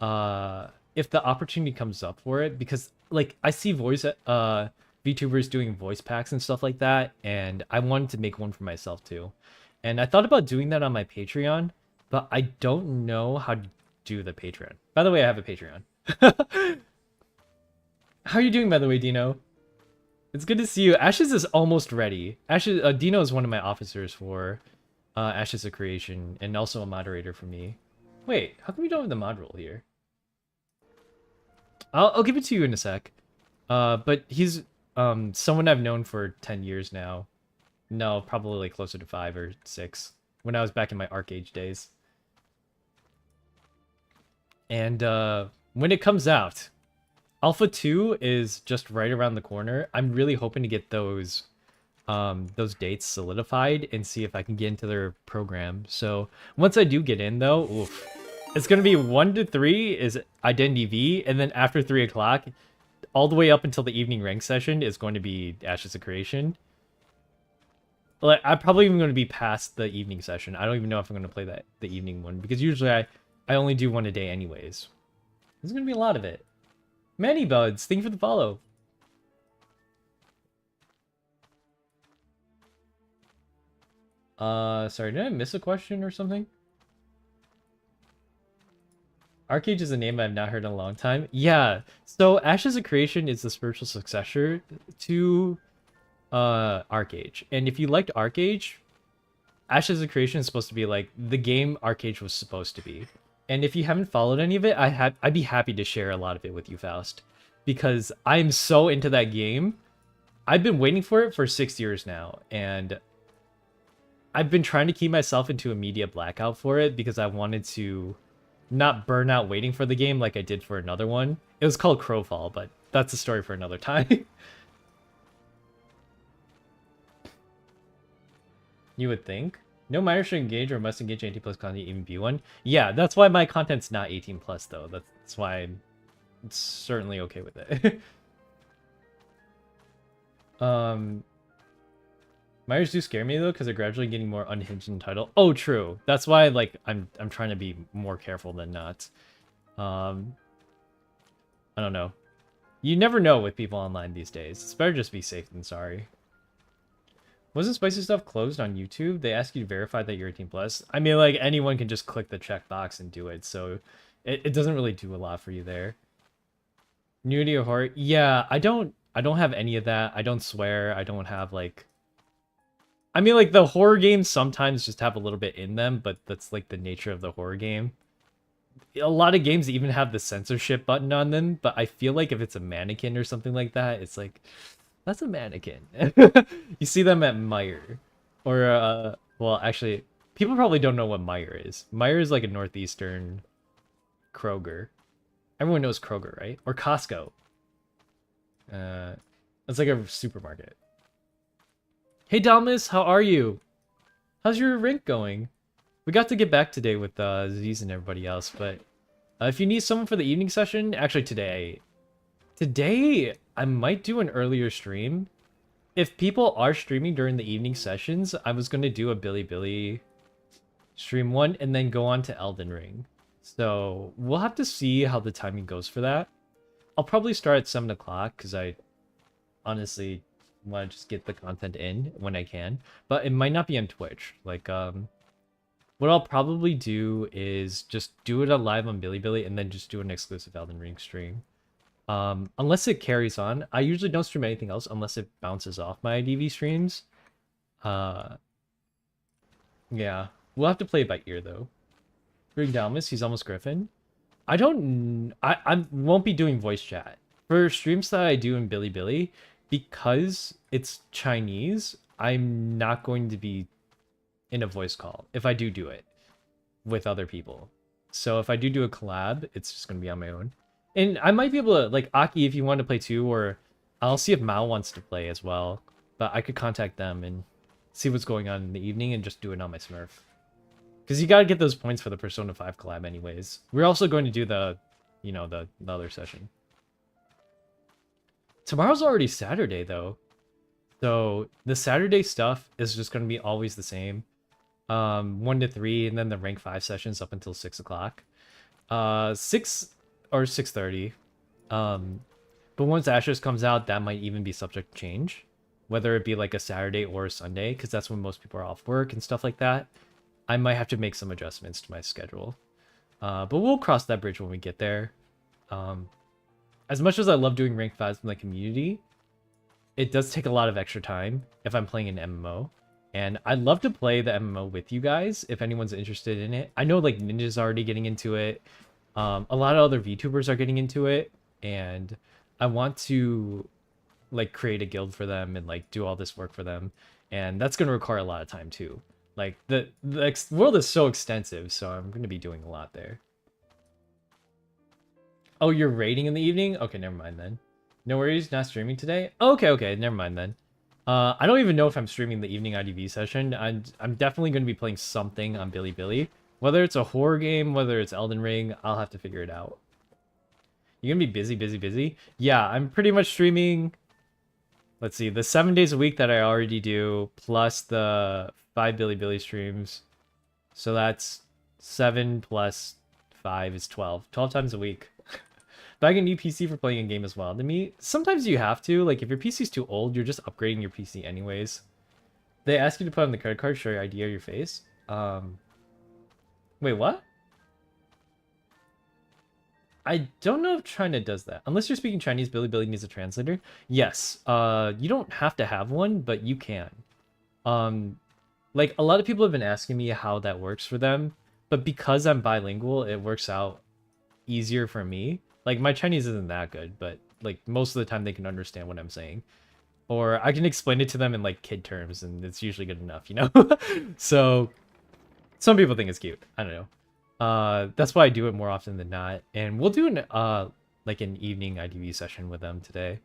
Speaker 1: if the opportunity comes up for it, because like I see voice VTubers doing voice packs and stuff like that, and I wanted to make one for myself too. And I thought about doing that on my Patreon, but I don't know how to do the Patreon. By the way, I have a Patreon. How are you doing, by the way, Dino? It's good to see you. Ashes is almost ready. Ashes, Dino is one of my officers for Ashes of Creation, and also a moderator for me. Wait, how come we don't have the mod role here? I'll give it to you in a sec. But he's someone I've known for 10 years now. No, probably like closer to 5 or 6 when I was back in my Arcade days. And when it comes out, Alpha 2 is just right around the corner. I'm really hoping to get those dates solidified and see if I can get into their program. So once I do get in though, oof, it's gonna be 1 to 3 is Identity V, and then after 3 o'clock, all the way up until the evening rank session is going to be Ashes of Creation. Like I'm probably even going to be past the evening session. I don't even know if I'm going to play the evening one because usually I only do one a day anyways. There's going to be a lot of it. Manny Buds, thank you for the follow. Sorry, did I miss a question or something? Arcade is a name I've not heard in a long time. Yeah, so Ashes of Creation is the spiritual successor to Arcade. And if you liked Arcade, Ashes of Creation is supposed to be like the game Arcade was supposed to be. And if you haven't followed any of it, I'd be happy to share a lot of it with you, Faust, because I'm so into that game. I've been waiting for it for 6 years now, and I've been trying to keep myself into a media blackout for it because I wanted to not burn out waiting for the game like I did for another one. It was called Crowfall, but that's a story for another time. You would think. No minor should engage or must engage 18 plus content even view one. Yeah, that's why my content's not 18 plus though. That's why I'm certainly okay with it. Minors do scare me though, because they're gradually getting more unhinged in title. Oh, true. That's why like I'm trying to be more careful than not. I don't know. You never know with people online these days. It's better just be safe than sorry. Wasn't Spicy Stuff closed on YouTube? They ask you to verify that you're 18 plus. I mean, like anyone can just click the checkbox and do it, so it doesn't really do a lot for you there. Nudity or horror? Yeah, I don't have any of that. I don't swear. I don't have like. I mean, like the horror games sometimes just have a little bit in them, but that's like the nature of the horror game. A lot of games even have the censorship button on them, but I feel like if it's a mannequin or something like that, it's like. That's a mannequin. You see them at Meijer. Or, well, actually, people probably don't know what Meijer is. Meijer is like a northeastern Kroger. Everyone knows Kroger, right? Or Costco. It's like a supermarket. Hey, Dalmas, how are you? How's your rank going? We got to get back today with Z's and everybody else, but If you need someone for the evening session, actually today I might do an earlier stream. If people are streaming during the evening sessions, I was gonna do a Billy stream one and then go on to Elden Ring. So we'll have to see how the timing goes for that. I'll probably start at 7 o'clock because I honestly want to just get the content in when I can. But it might not be on Twitch. Like, what I'll probably do is just do it live on Billy and then just do an exclusive Elden Ring stream. Unless it carries on. I usually don't stream anything else unless it bounces off my IDV streams. Yeah. We'll have to play it by ear, though. Greg Dalmas, he's almost Griffin. I won't be doing voice chat. For streams that I do in Billy, because it's Chinese, I'm not going to be in a voice call if I do it with other people. So if I do a collab, it's just going to be on my own. And I might be able to, like, Aki, if you want to play too, or I'll see if Mao wants to play as well. But I could contact them and see what's going on in the evening and just do it on my Smurf. Because you gotta get those points for the Persona 5 collab anyways. We're also going to do the other session. Tomorrow's already Saturday, though. So the Saturday stuff is just going to be always the same. 1 to 3, and then the rank 5 sessions up until 6 o'clock. 6 or 6:30. But once Ashes comes out, that might even be subject to change. Whether it be like a Saturday or a Sunday, because that's when most people are off work and stuff like that. I might have to make some adjustments to my schedule. But we'll cross that bridge when we get there. As much as I love doing rank 5s in the community, it does take a lot of extra time if I'm playing an MMO. And I'd love to play the MMO with you guys if anyone's interested in it. I know like Ninja's already getting into it. A lot of other VTubers are getting into it. And I want to like create a guild for them and like do all this work for them. And that's going to require a lot of time too. Like the world is so extensive, so I'm going to be doing a lot there. Oh, you're raiding in the evening? Okay, never mind then. No worries, not streaming today? Okay, never mind then. I don't even know if I'm streaming the evening IDV session. I'm definitely going to be playing something on Billy. Whether it's a horror game, whether it's Elden Ring, I'll have to figure it out. You're going to be busy? Yeah, I'm pretty much streaming... Let's see, the 7 days a week that I already do, plus the 5 Billy streams. So that's 7 plus 5 is 12. 12 times a week. Buying a new PC for playing a game as well. To me, sometimes you have to. Like, if your PC's too old, you're just upgrading your PC anyways. They ask you to put on the credit card, show your ID or your face. Wait, what? I don't know if China does that. Unless you're speaking Chinese, Billy needs a translator. Yes. You don't have to have one, but you can. Like, a lot of people have been asking me how that works for them. But because I'm bilingual, it works out easier for me. Like, my Chinese isn't that good, but, like, most of the time they can understand what I'm saying. Or I can explain it to them in, like, kid terms, and it's usually good enough, you know? So, some people think it's cute. I don't know. That's why I do it more often than not. And we'll do an evening IDV session with them today,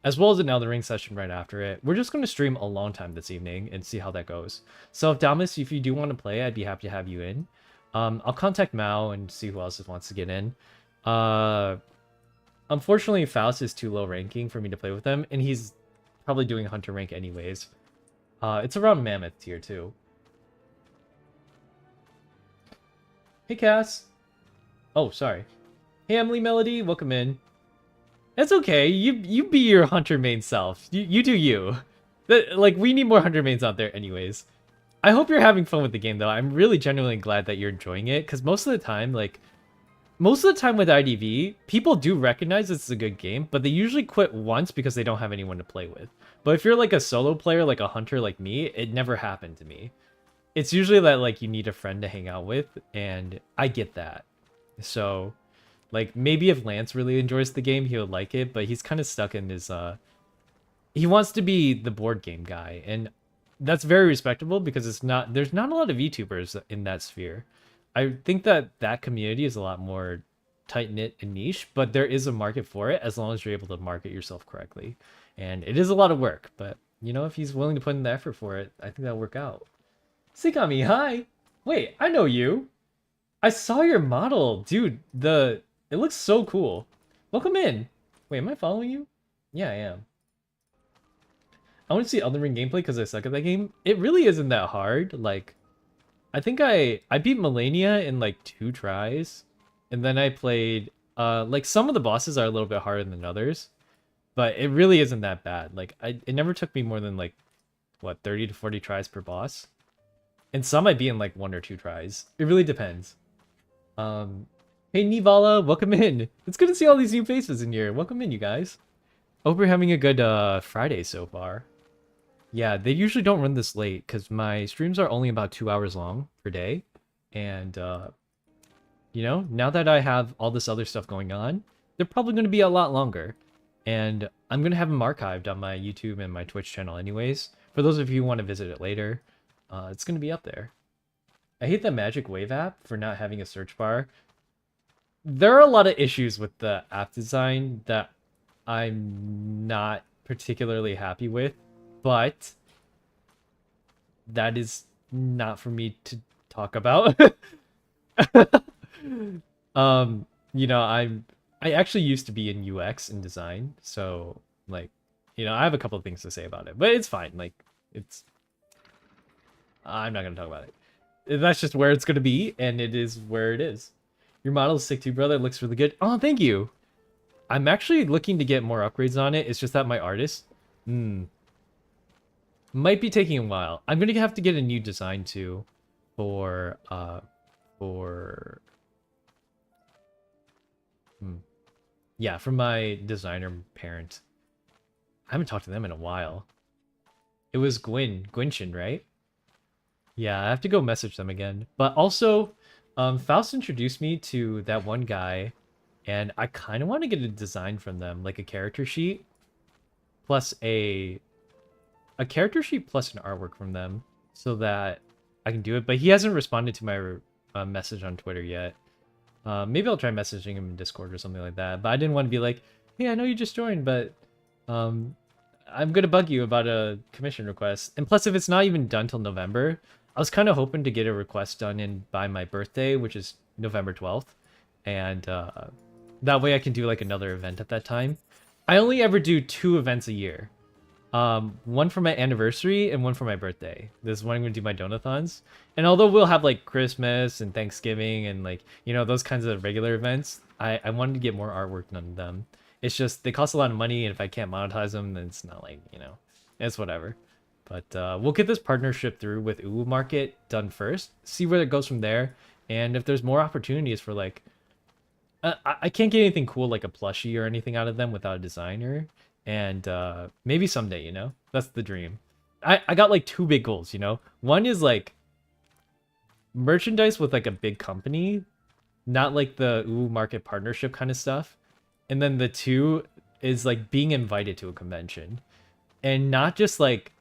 Speaker 1: as well as an Elden Ring session right after it. We're just going to stream a long time this evening and see how that goes. So if Damas, if you do want to play, I'd be happy to have you in. I'll contact Mao and see who else wants to get in. Unfortunately, Faust is too low ranking for me to play with him, and he's probably doing Hunter rank anyways. It's around Mammoth tier too. Hey, Cass. Oh, sorry. Hey, Emily Melody, welcome in. That's okay. You be your Hunter main self. You do you. Like, we need more Hunter mains out there anyways. I hope you're having fun with the game, though. I'm really genuinely glad that you're enjoying it, because most of the time with IDV, people do recognize it's a good game, but they usually quit once because they don't have anyone to play with. But if you're like a solo player, like a hunter like me, it never happened to me. It's usually that like you need a friend to hang out with, and I get that. So, like, maybe if Lance really enjoys the game, he would like it, but he's kind of stuck in his, he wants to be the board game guy, and that's very respectable because there's not a lot of VTubers in that sphere. I think that community is a lot more tight-knit and niche, but there is a market for it as long as you're able to market yourself correctly. And it is a lot of work, but, you know, if he's willing to put in the effort for it, I think that'll work out. Sikami, hi! Wait, I know you! I saw your model! Dude, the It looks so cool. Welcome in. Wait, am I following you? Yeah, I am. I want to see Elden Ring gameplay because I suck at that game. It really isn't that hard. Like, I think I beat Melania in like 2 tries, and then I played like some of the bosses are a little bit harder than others, but it really isn't that bad. Like it never took me more than like what 30 to 40 tries per boss, and some I beat in like 1 or 2 tries. It really depends. Hey Nivala, welcome in. It's good to see all these new faces in here. Welcome in, you guys. Hope you're having a good Friday so far. Yeah, they usually don't run this late because my streams are only about 2 hours long per day. And, you know, now that I have all this other stuff going on, they're probably going to be a lot longer. And I'm going to have them archived on my YouTube and my Twitch channel anyways. For those of you who want to visit it later, it's going to be up there. I hate the Magic Wave app for not having a search bar. There are a lot of issues with the app design that I'm not particularly happy with, but that is not for me to talk about. You know, I actually used to be in UX and design, so like, you know, I have a couple of things to say about it, but it's fine. Like, I'm not gonna talk about it. That's just where it's gonna be, and it is where it is. Your model is sick too, brother. It looks really good. Oh, thank you. I'm actually looking to get more upgrades on it. It's just that my artist, might be taking a while. I'm gonna have to get a new design too, for yeah, from my designer parent. I haven't talked to them in a while. It was Gwinshin, right? Yeah, I have to go message them again. But also, Faust introduced me to that one guy, and I kind of want to get a design from them, like a character sheet, plus a character sheet plus an artwork from them, so that I can do it. But he hasn't responded to my message on Twitter yet. Maybe I'll try messaging him in Discord or something like that. But I didn't want to be like, hey, I know you just joined, but I'm gonna bug you about a commission request. And plus, if it's not even done till November, I was kind of hoping to get a request done in by my birthday, which is November 12th, and that way I can do like another event at that time. I only ever do 2 events a year. One for my anniversary and one for my birthday. This is when I'm gonna do my donathons. And although we'll have like Christmas and Thanksgiving and like, you know, those kinds of regular events, I wanted to get more artwork done on them. It's just they cost a lot of money, and if I can't monetize them, then it's not like, you know, it's whatever. But we'll get this partnership through with Uwu Market done first, see where it goes from there, and if there's more opportunities for like, I can't get anything cool like a plushie or anything out of them without a designer, and maybe someday, you know, that's the dream. I got like 2 big goals, you know. One is like merchandise with like a big company, not like the Uwu Market partnership kind of stuff. And then the 2 is like being invited to a convention, and not just like,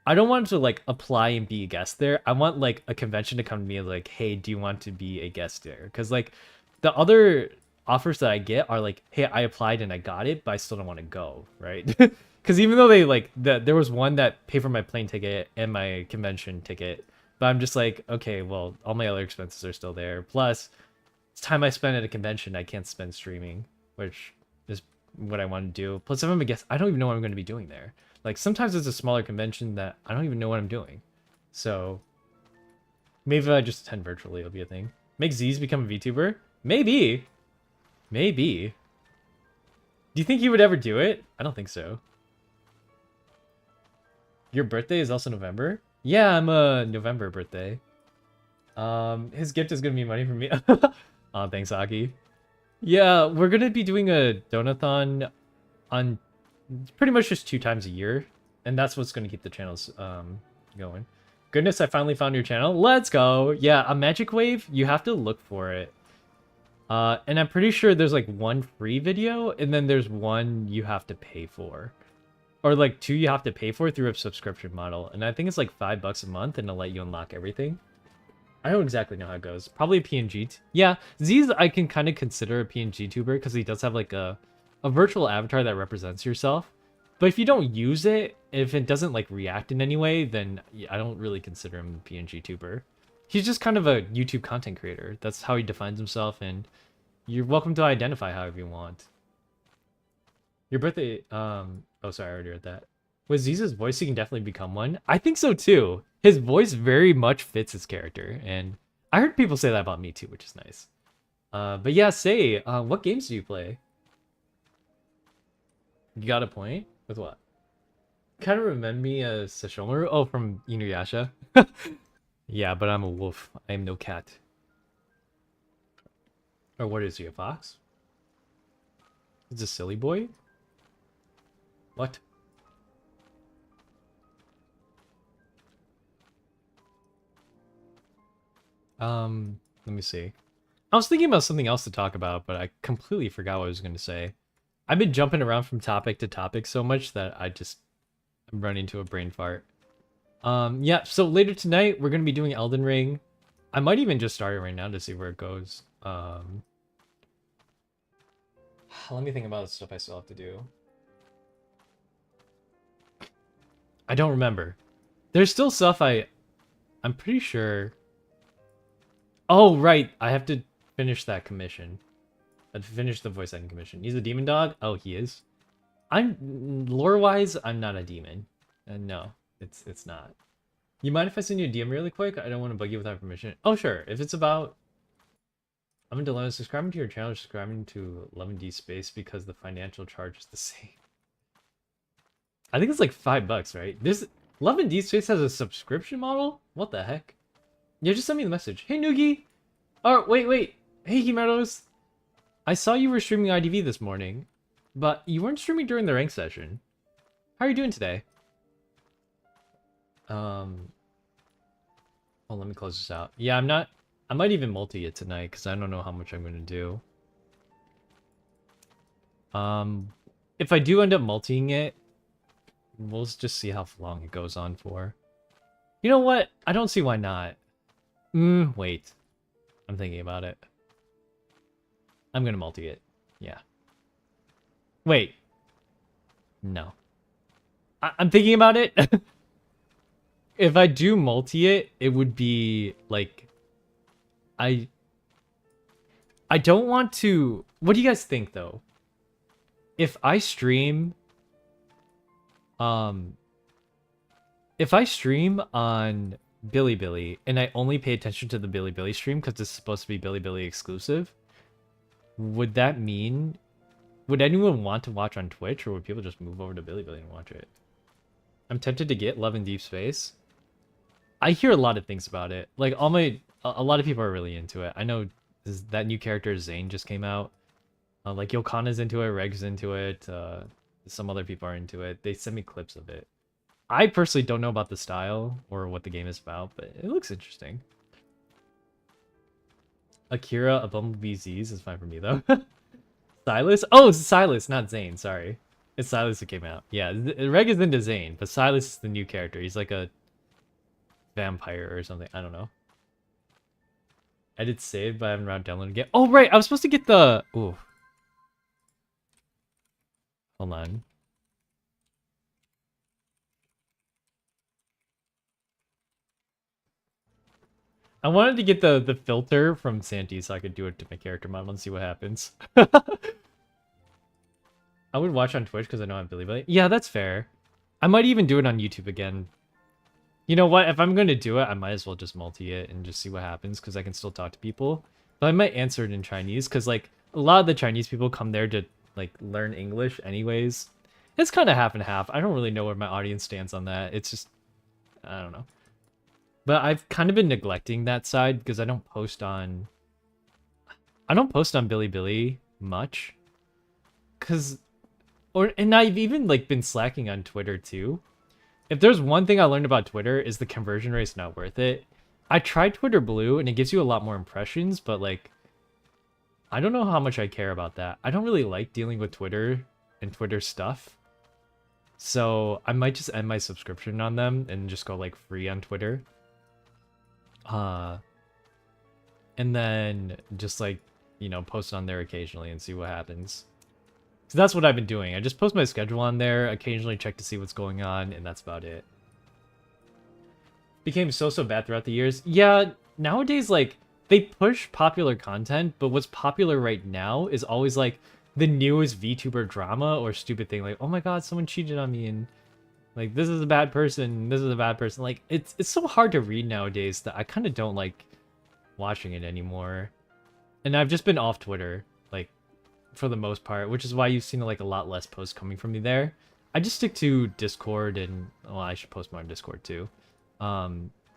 Speaker 1: I don't want to like apply and be a guest there. I want like a convention to come to me and like, hey, do you want to be a guest there? Because like the other offers that I get are like, hey, I applied and I got it, but I still don't want to go, right? Because even though they like there was one that paid for my plane ticket and my convention ticket, but I'm just like, okay, well, all my other expenses are still there. Plus, it's time I spend at a convention I can't spend streaming, which is what I want to do. Plus, if I'm a guest, I don't even know what I'm going to be doing there. Like, sometimes it's a smaller convention that I don't even know what I'm doing. So, maybe if I just attend virtually, it'll be a thing. Make Z's become a VTuber? Maybe. Maybe. Do you think he would ever do it? I don't think so. Your birthday is also November? Yeah, I'm a November birthday. His gift is gonna be money from me. Oh, thanks, Aki. Yeah, we're gonna be doing a donathon on pretty much just 2 times a year, and that's what's gonna keep the channels going. Goodness, I finally found your channel. Let's go. Yeah, a magic wave, you have to look for it. And I'm pretty sure there's like 1 free video, and then there's 1 you have to pay for. Or like 2 you have to pay for through a subscription model. And I think it's like $5 a month, and it'll let you unlock everything. I don't exactly know how it goes. Probably a PNG. Yeah, Z's I can kind of consider a PNG tuber because he does have like a virtual avatar that represents yourself. But if you don't use it, if it doesn't like react in any way, then I don't really consider him a PNG tuber. He's just kind of a YouTube content creator. That's how he defines himself, and You're welcome to identify however you want. Your birthday, oh, sorry, I already read that. With Ziza's voice, he can definitely become one. I think so too. His voice very much fits his character, and I heard people say that about me too, which is nice. But yeah, say, what games do you play? You got a point? With what? Kind of remember me as Sashomaru? Oh, from Inuyasha? Yeah, but I'm a wolf. I am no cat. Or what is he, a fox? He's a silly boy? What? Let me see. I was thinking about something else to talk about, but I completely forgot what I was going to say. I've been jumping around from topic to topic so much that I'm running into a brain fart. Yeah, so later tonight, we're going to be doing Elden Ring. I might even just start it right now to see where it goes. Let me think about the stuff I still have to do. I don't remember. There's still stuff I'm pretty sure. Oh, right. I have to finish that commission. I'd finish the voice acting commission. He's a demon dog? Oh, he is. Lore-wise, I'm not a demon. No, it's not. You mind if I send you a DM really quick? I don't want to bug you without permission. Oh, sure. If it's about... I'm in dilemma. Subscribing to your channel or subscribing to 11D Space because the financial charge is the same. I think it's like $5, right? This 11D Space has a subscription model? What the heck? Yeah, just send me the message. Hey, Noogie! Oh, wait. Hey, Himeros! I saw you were streaming IDV this morning, but you weren't streaming during the rank session. How are you doing today? Oh, let me close this out. Yeah, I might even multi it tonight, because I don't know how much I'm going to do. If I do end up multiing it, we'll just see how long it goes on for. You know what? I don't see why not. Wait. I'm thinking about it. I'm gonna multi it. Yeah. Wait. No. I'm thinking about it. If I do multi it, it would be like... I don't want to... What do you guys think, though? If I stream... If I stream on Bilibili, and I only pay attention to the Bilibili stream because it's supposed to be Bilibili exclusive, would that mean... Would anyone want to watch on Twitch, or would people just move over to Bilibili and watch it? I'm tempted to get Love in Deep Space. I hear a lot of things about it. Like, a lot of people are really into it. I know that new character, Zane, just came out. Like, Yokana's into it, Reg's into it, some other people are into it. They send me clips of it. I personally don't know about the style or what the game is about, but it looks interesting. Akira, a Bumblebee Z's is fine for me, though. Silas? Oh, it's Silas, not Zane, sorry. It's Silas that came out. Yeah, Reg is into Zane, but Silas is the new character. He's like a vampire or something. I don't know. I did save, but I haven't around downloaded again. Oh, right, I was supposed to get the... Ooh. Hold on. I wanted to get the filter from Santi so I could do it to my character model and see what happens. I would watch on Twitch because I know I'm Bilibili. Yeah, that's fair. I might even do it on YouTube again. You know what? If I'm going to do it, I might as well just multi it and just see what happens because I can still talk to people. But I might answer it in Chinese because, like, a lot of the Chinese people come there to, like, learn English anyways. It's kind of half and half. I don't really know where my audience stands on that. It's just... I don't know. But I've kind of been neglecting that side because I don't post on Bilibili much. And I've even like been slacking on Twitter too. If there's one thing I learned about Twitter is the conversion rate's not worth it. I tried Twitter Blue and it gives you a lot more impressions, but like I don't know how much I care about that. I don't really like dealing with Twitter and Twitter stuff. So I might just end my subscription on them and just go like free on Twitter. And then just like, you know, post on there occasionally and see what happens. So that's what I've been doing. I just post my schedule on there, occasionally check to see what's going on, and that's about it. Became so bad throughout the years. Yeah, nowadays, like, they push popular content, but what's popular right now is always like the newest VTuber drama or stupid thing, like, oh my god, someone cheated on me, and like this is a bad person, this is a bad person. Like it's so hard to read nowadays that I kind of don't like watching it anymore. And I've just been off Twitter, like, for the most part, which is why you've seen like a lot less posts coming from me there. I just stick to Discord, and well, I should post more on Discord too.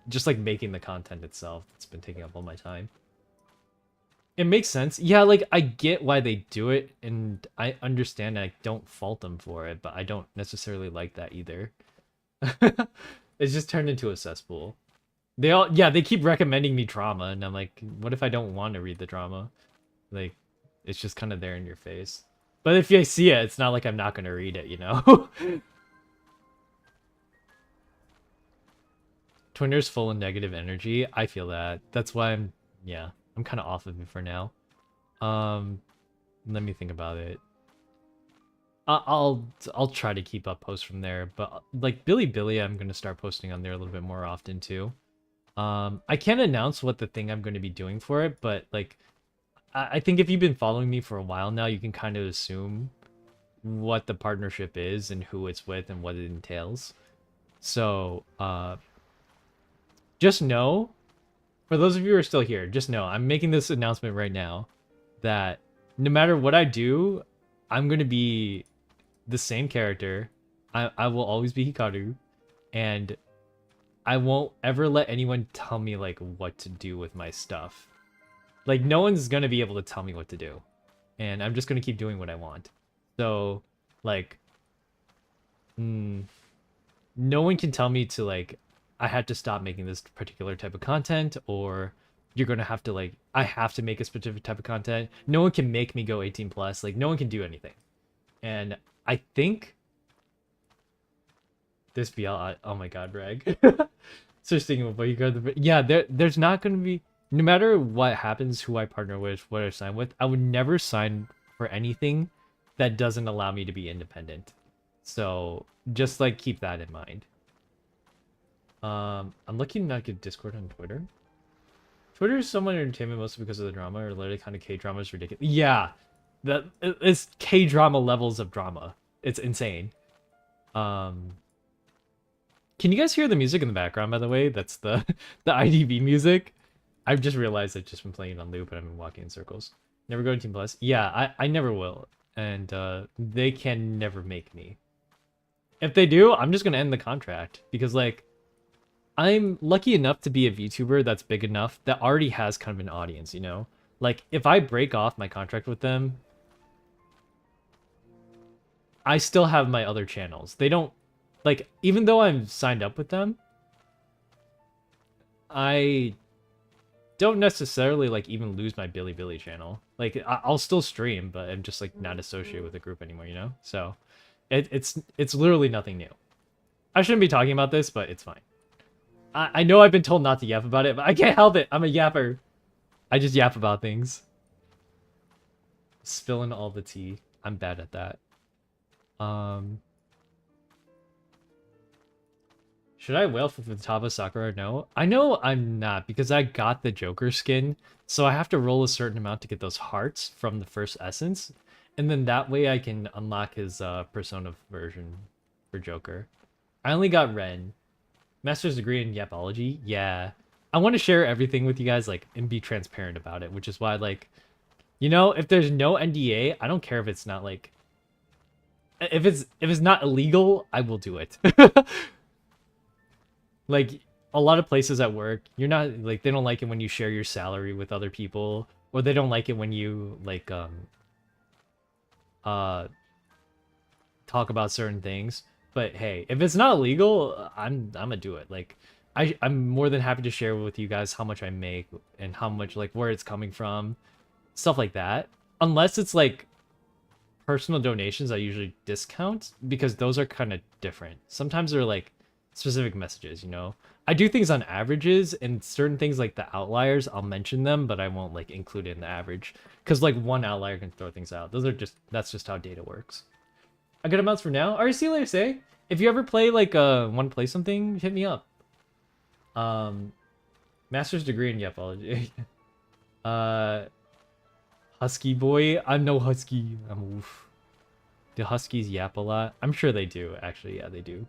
Speaker 1: Just like making the content itself, it's been taking up all my time. It makes sense. Yeah, like I get why they do it, and I understand, and I don't fault them for it, but I don't necessarily like that either. It's just turned into a cesspool. They keep recommending me drama, and I'm like, what if I don't want to read the drama? Like, it's just kind of there in your face. But if I see it, it's not like I'm not gonna read it, you know? Twitter's full of negative energy. I feel that. That's why I'm kind of off of it for now. Let me think about it. I'll try to keep up posts from there, but like Billy, I'm gonna start posting on there a little bit more often too. I can't announce what the thing I'm going to be doing for it, but like, I think if you've been following me for a while now, you can kind of assume what the partnership is and who it's with and what it entails. So, just know, for those of you who are still here, just know I'm making this announcement right now that no matter what I do, I'm going to be the same character. I will always be Hikaru, and I won't ever let anyone tell me like what to do with my stuff. Like no one's gonna be able to tell me what to do, and I'm just gonna keep doing what I want. So, like, no one can tell me to like I had to stop making this particular type of content, or you're gonna have to like I have to make a specific type of content. No one can make me go 18 plus. Like no one can do anything, and I think this BL, oh my god, Reg. So thinking about you got the yeah, there's not gonna be, no matter what happens, who I partner with, what I sign with, I would never sign for anything that doesn't allow me to be independent. So just like keep that in mind. I'm lucky to not get Discord on Twitter. Twitter is somewhat entertainment mostly because of the drama, or literally kind of K-drama is ridiculous. Yeah, it's K-drama levels of drama. It's insane. Can you guys hear the music in the background, by the way? That's the IDV music. I've just realized I've just been playing it on loop and I've been walking in circles. Never go to Team Plus. Yeah, I never will. And they can never make me. If they do, I'm just going to end the contract. Because, like, I'm lucky enough to be a VTuber that's big enough that already has kind of an audience, you know? Like, if I break off my contract with them, I still have my other channels. They don't, like, even though I'm signed up with them, I don't necessarily, like, even lose my Billy channel. Like, I'll still stream, but I'm just, like, not associated with the group anymore, you know? So, it's literally nothing new. I shouldn't be talking about this, but it's fine. I know I've been told not to yap about it, but I can't help it. I'm a yapper. I just yap about things. Spilling all the tea. I'm bad at that. Should I whale for Futaba Sakura or no? I know I'm not, because I got the Joker skin, so I have to roll a certain amount to get those hearts from the first essence, and then that way I can unlock his Persona version for Joker. I only got Ren. Master's degree in Yapology? Yeah. I want to share everything with you guys, like, and be transparent about it, which is why, like, you know, if there's no NDA, I don't care if it's not, like, if it's not illegal, I will do it. Like, a lot of places at work, you're not, like, they don't like it when you share your salary with other people, or they don't like it when you, like, talk about certain things. But hey, if it's not illegal, I'm gonna do it. Like, I'm more than happy to share with you guys how much I make and how much, like, where it's coming from, stuff like that. Unless it's like personal donations, I usually discount because those are kind of different. Sometimes they're like specific messages, you know. I do things on averages, and certain things like the outliers, I'll mention them, but I won't like include it in the average because like one outlier can throw things out. That's just how data works. A good amounts for now. Alright, see you later, say. If you ever play like want to play something, hit me up. Master's degree in Yapology. Uh, Husky boy. I'm no husky. I'm a wolf. Do huskies yap a lot? I'm sure they do. Actually, yeah, they do.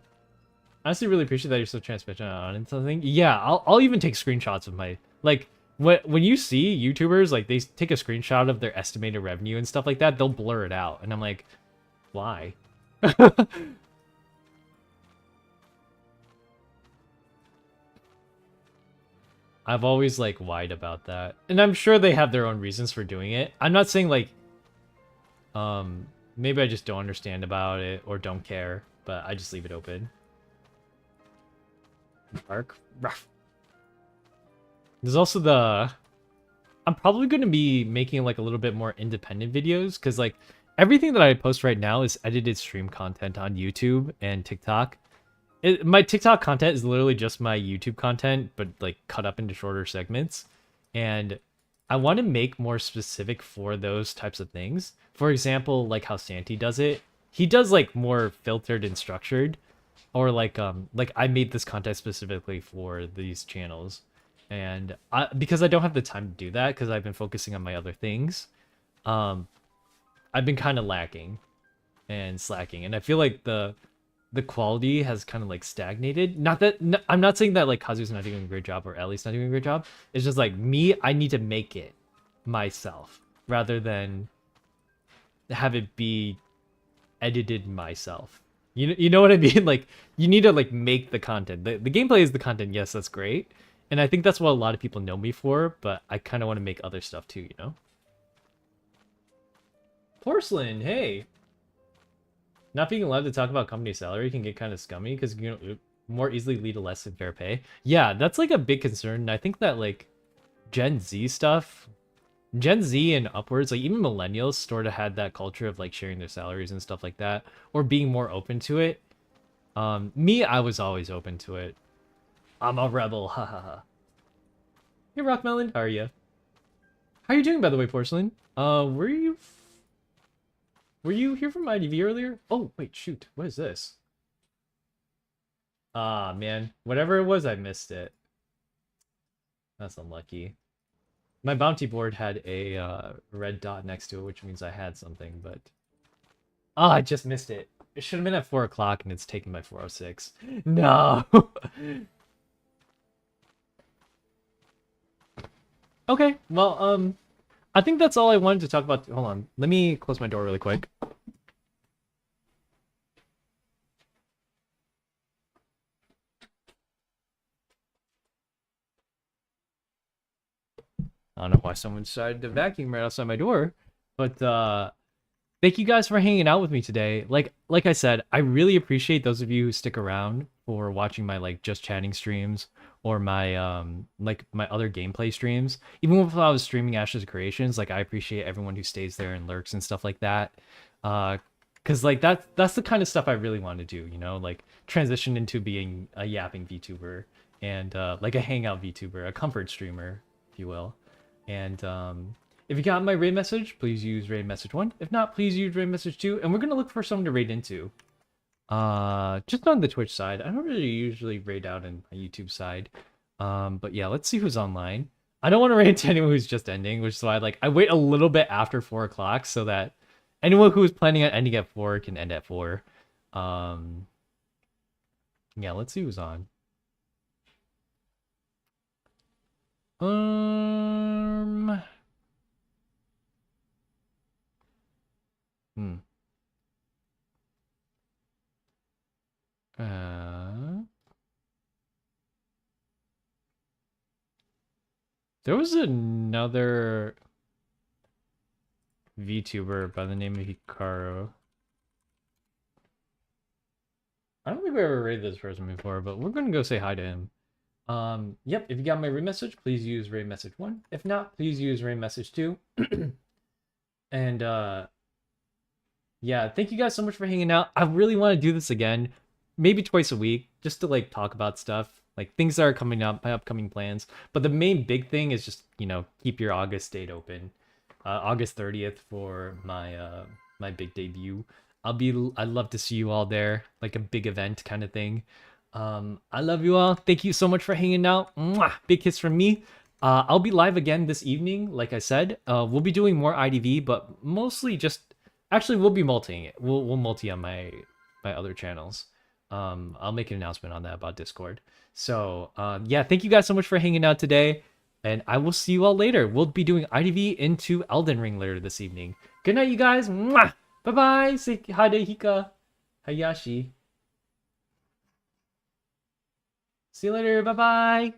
Speaker 1: Honestly, really appreciate that you're so transparent on it. Something. Yeah, I'll even take screenshots of my like when you see YouTubers like they take a screenshot of their estimated revenue and stuff like that, they'll blur it out, and I'm like, why? I've always like whined about that, and I'm sure they have their own reasons for doing it. I'm not saying like um maybe I just don't understand about it or don't care, but I just leave it open. Arc. There's also the I'm probably going to be making like a little bit more independent videos because like everything that I post right now is edited stream content on YouTube and TikTok. My TikTok content is literally just my YouTube content, but like cut up into shorter segments. And I want to make more specific for those types of things. For example, like how Santi does it. He does like more filtered and structured, or like I made this content specifically for these channels. And because I don't have the time to do that because I've been focusing on my other things, um, I've been kind of lacking and slacking, and I feel like the quality has kind of like stagnated. Not that I'm not saying that like Kazu's not doing a great job or Ellie's not doing a great job. It's just like me, I need to make it myself rather than have it be edited myself. You know what I mean? Like you need to like make the content. The gameplay is the content. Yes, that's great. And I think that's what a lot of people know me for, but I kind of want to make other stuff too, you know? Porcelain, hey. Not being allowed to talk about company salary can get kind of scummy because you know more easily lead to less than fair pay. Yeah, that's like a big concern. And I think that like Gen Z stuff, Gen Z and upwards, like even millennials sort of had that culture of like sharing their salaries and stuff like that, or being more open to it. Me, I was always open to it. I'm a rebel, ha ha ha. Hey Rockmelon, how are you? How are you doing by the way, Porcelain? Were you here from IDV earlier? Oh, wait, shoot. What is this? Ah, man. Whatever it was, I missed it. That's unlucky. My bounty board had a red dot next to it, which means I had something, but... Ah, I just missed it. It should have been at 4 o'clock, and it's taken by 4:06. No! Okay, well, I think that's all I wanted to talk about. Hold on. Let me close my door really quick. I don't know why someone decided to vacuum right outside my door, but thank you guys for hanging out with me today. Like I said, I really appreciate those of you who stick around for watching my like just chatting streams or my like my other gameplay streams. Even if I was streaming Ashes of Creations, like I appreciate everyone who stays there and lurks and stuff like that. Cause like that's the kind of stuff I really want to do, you know, like transition into being a yapping VTuber and like a hangout VTuber, a comfort streamer, if you will. And if you got my raid message, please use raid message 1. If not, please use raid message 2. And we're gonna look for someone to raid into. Just on the Twitch side. I don't really usually raid out on my YouTube side. But yeah, let's see who's online. I don't want to raid into anyone who's just ending, which is why I wait a little bit after 4 o'clock so that anyone who is planning on ending at 4 can end at 4. Yeah, let's see who's on. Hmm. There was another VTuber by the name of Hikaru. I don't think we ever raided this person before, but we're gonna go say hi to him. Yep, if you got my raid message, please use raid message 1. If not, please use raid message 2. And yeah, thank you guys so much for hanging out. I really want to do this again, maybe twice a week, just to like talk about stuff, like things that are coming up, my upcoming plans. But the main big thing is just, you know, keep your August date open. August 30th for my my big debut. I'd love to see you all there, like a big event kind of thing. I love you all. Thank you so much for hanging out. Mwah! Big kiss from me. I'll be live again this evening, like I said. We'll be doing more IDV, but mostly just actually we'll be multiing it. We'll multi on my other channels. I'll make an announcement on that about Discord. So yeah, thank you guys so much for hanging out today, and I will see you all later. We'll be doing IDV into Elden Ring later this evening. Good night, you guys. Mwah! Bye bye. Say hi to Hika, Hayashi. See you later. Bye bye.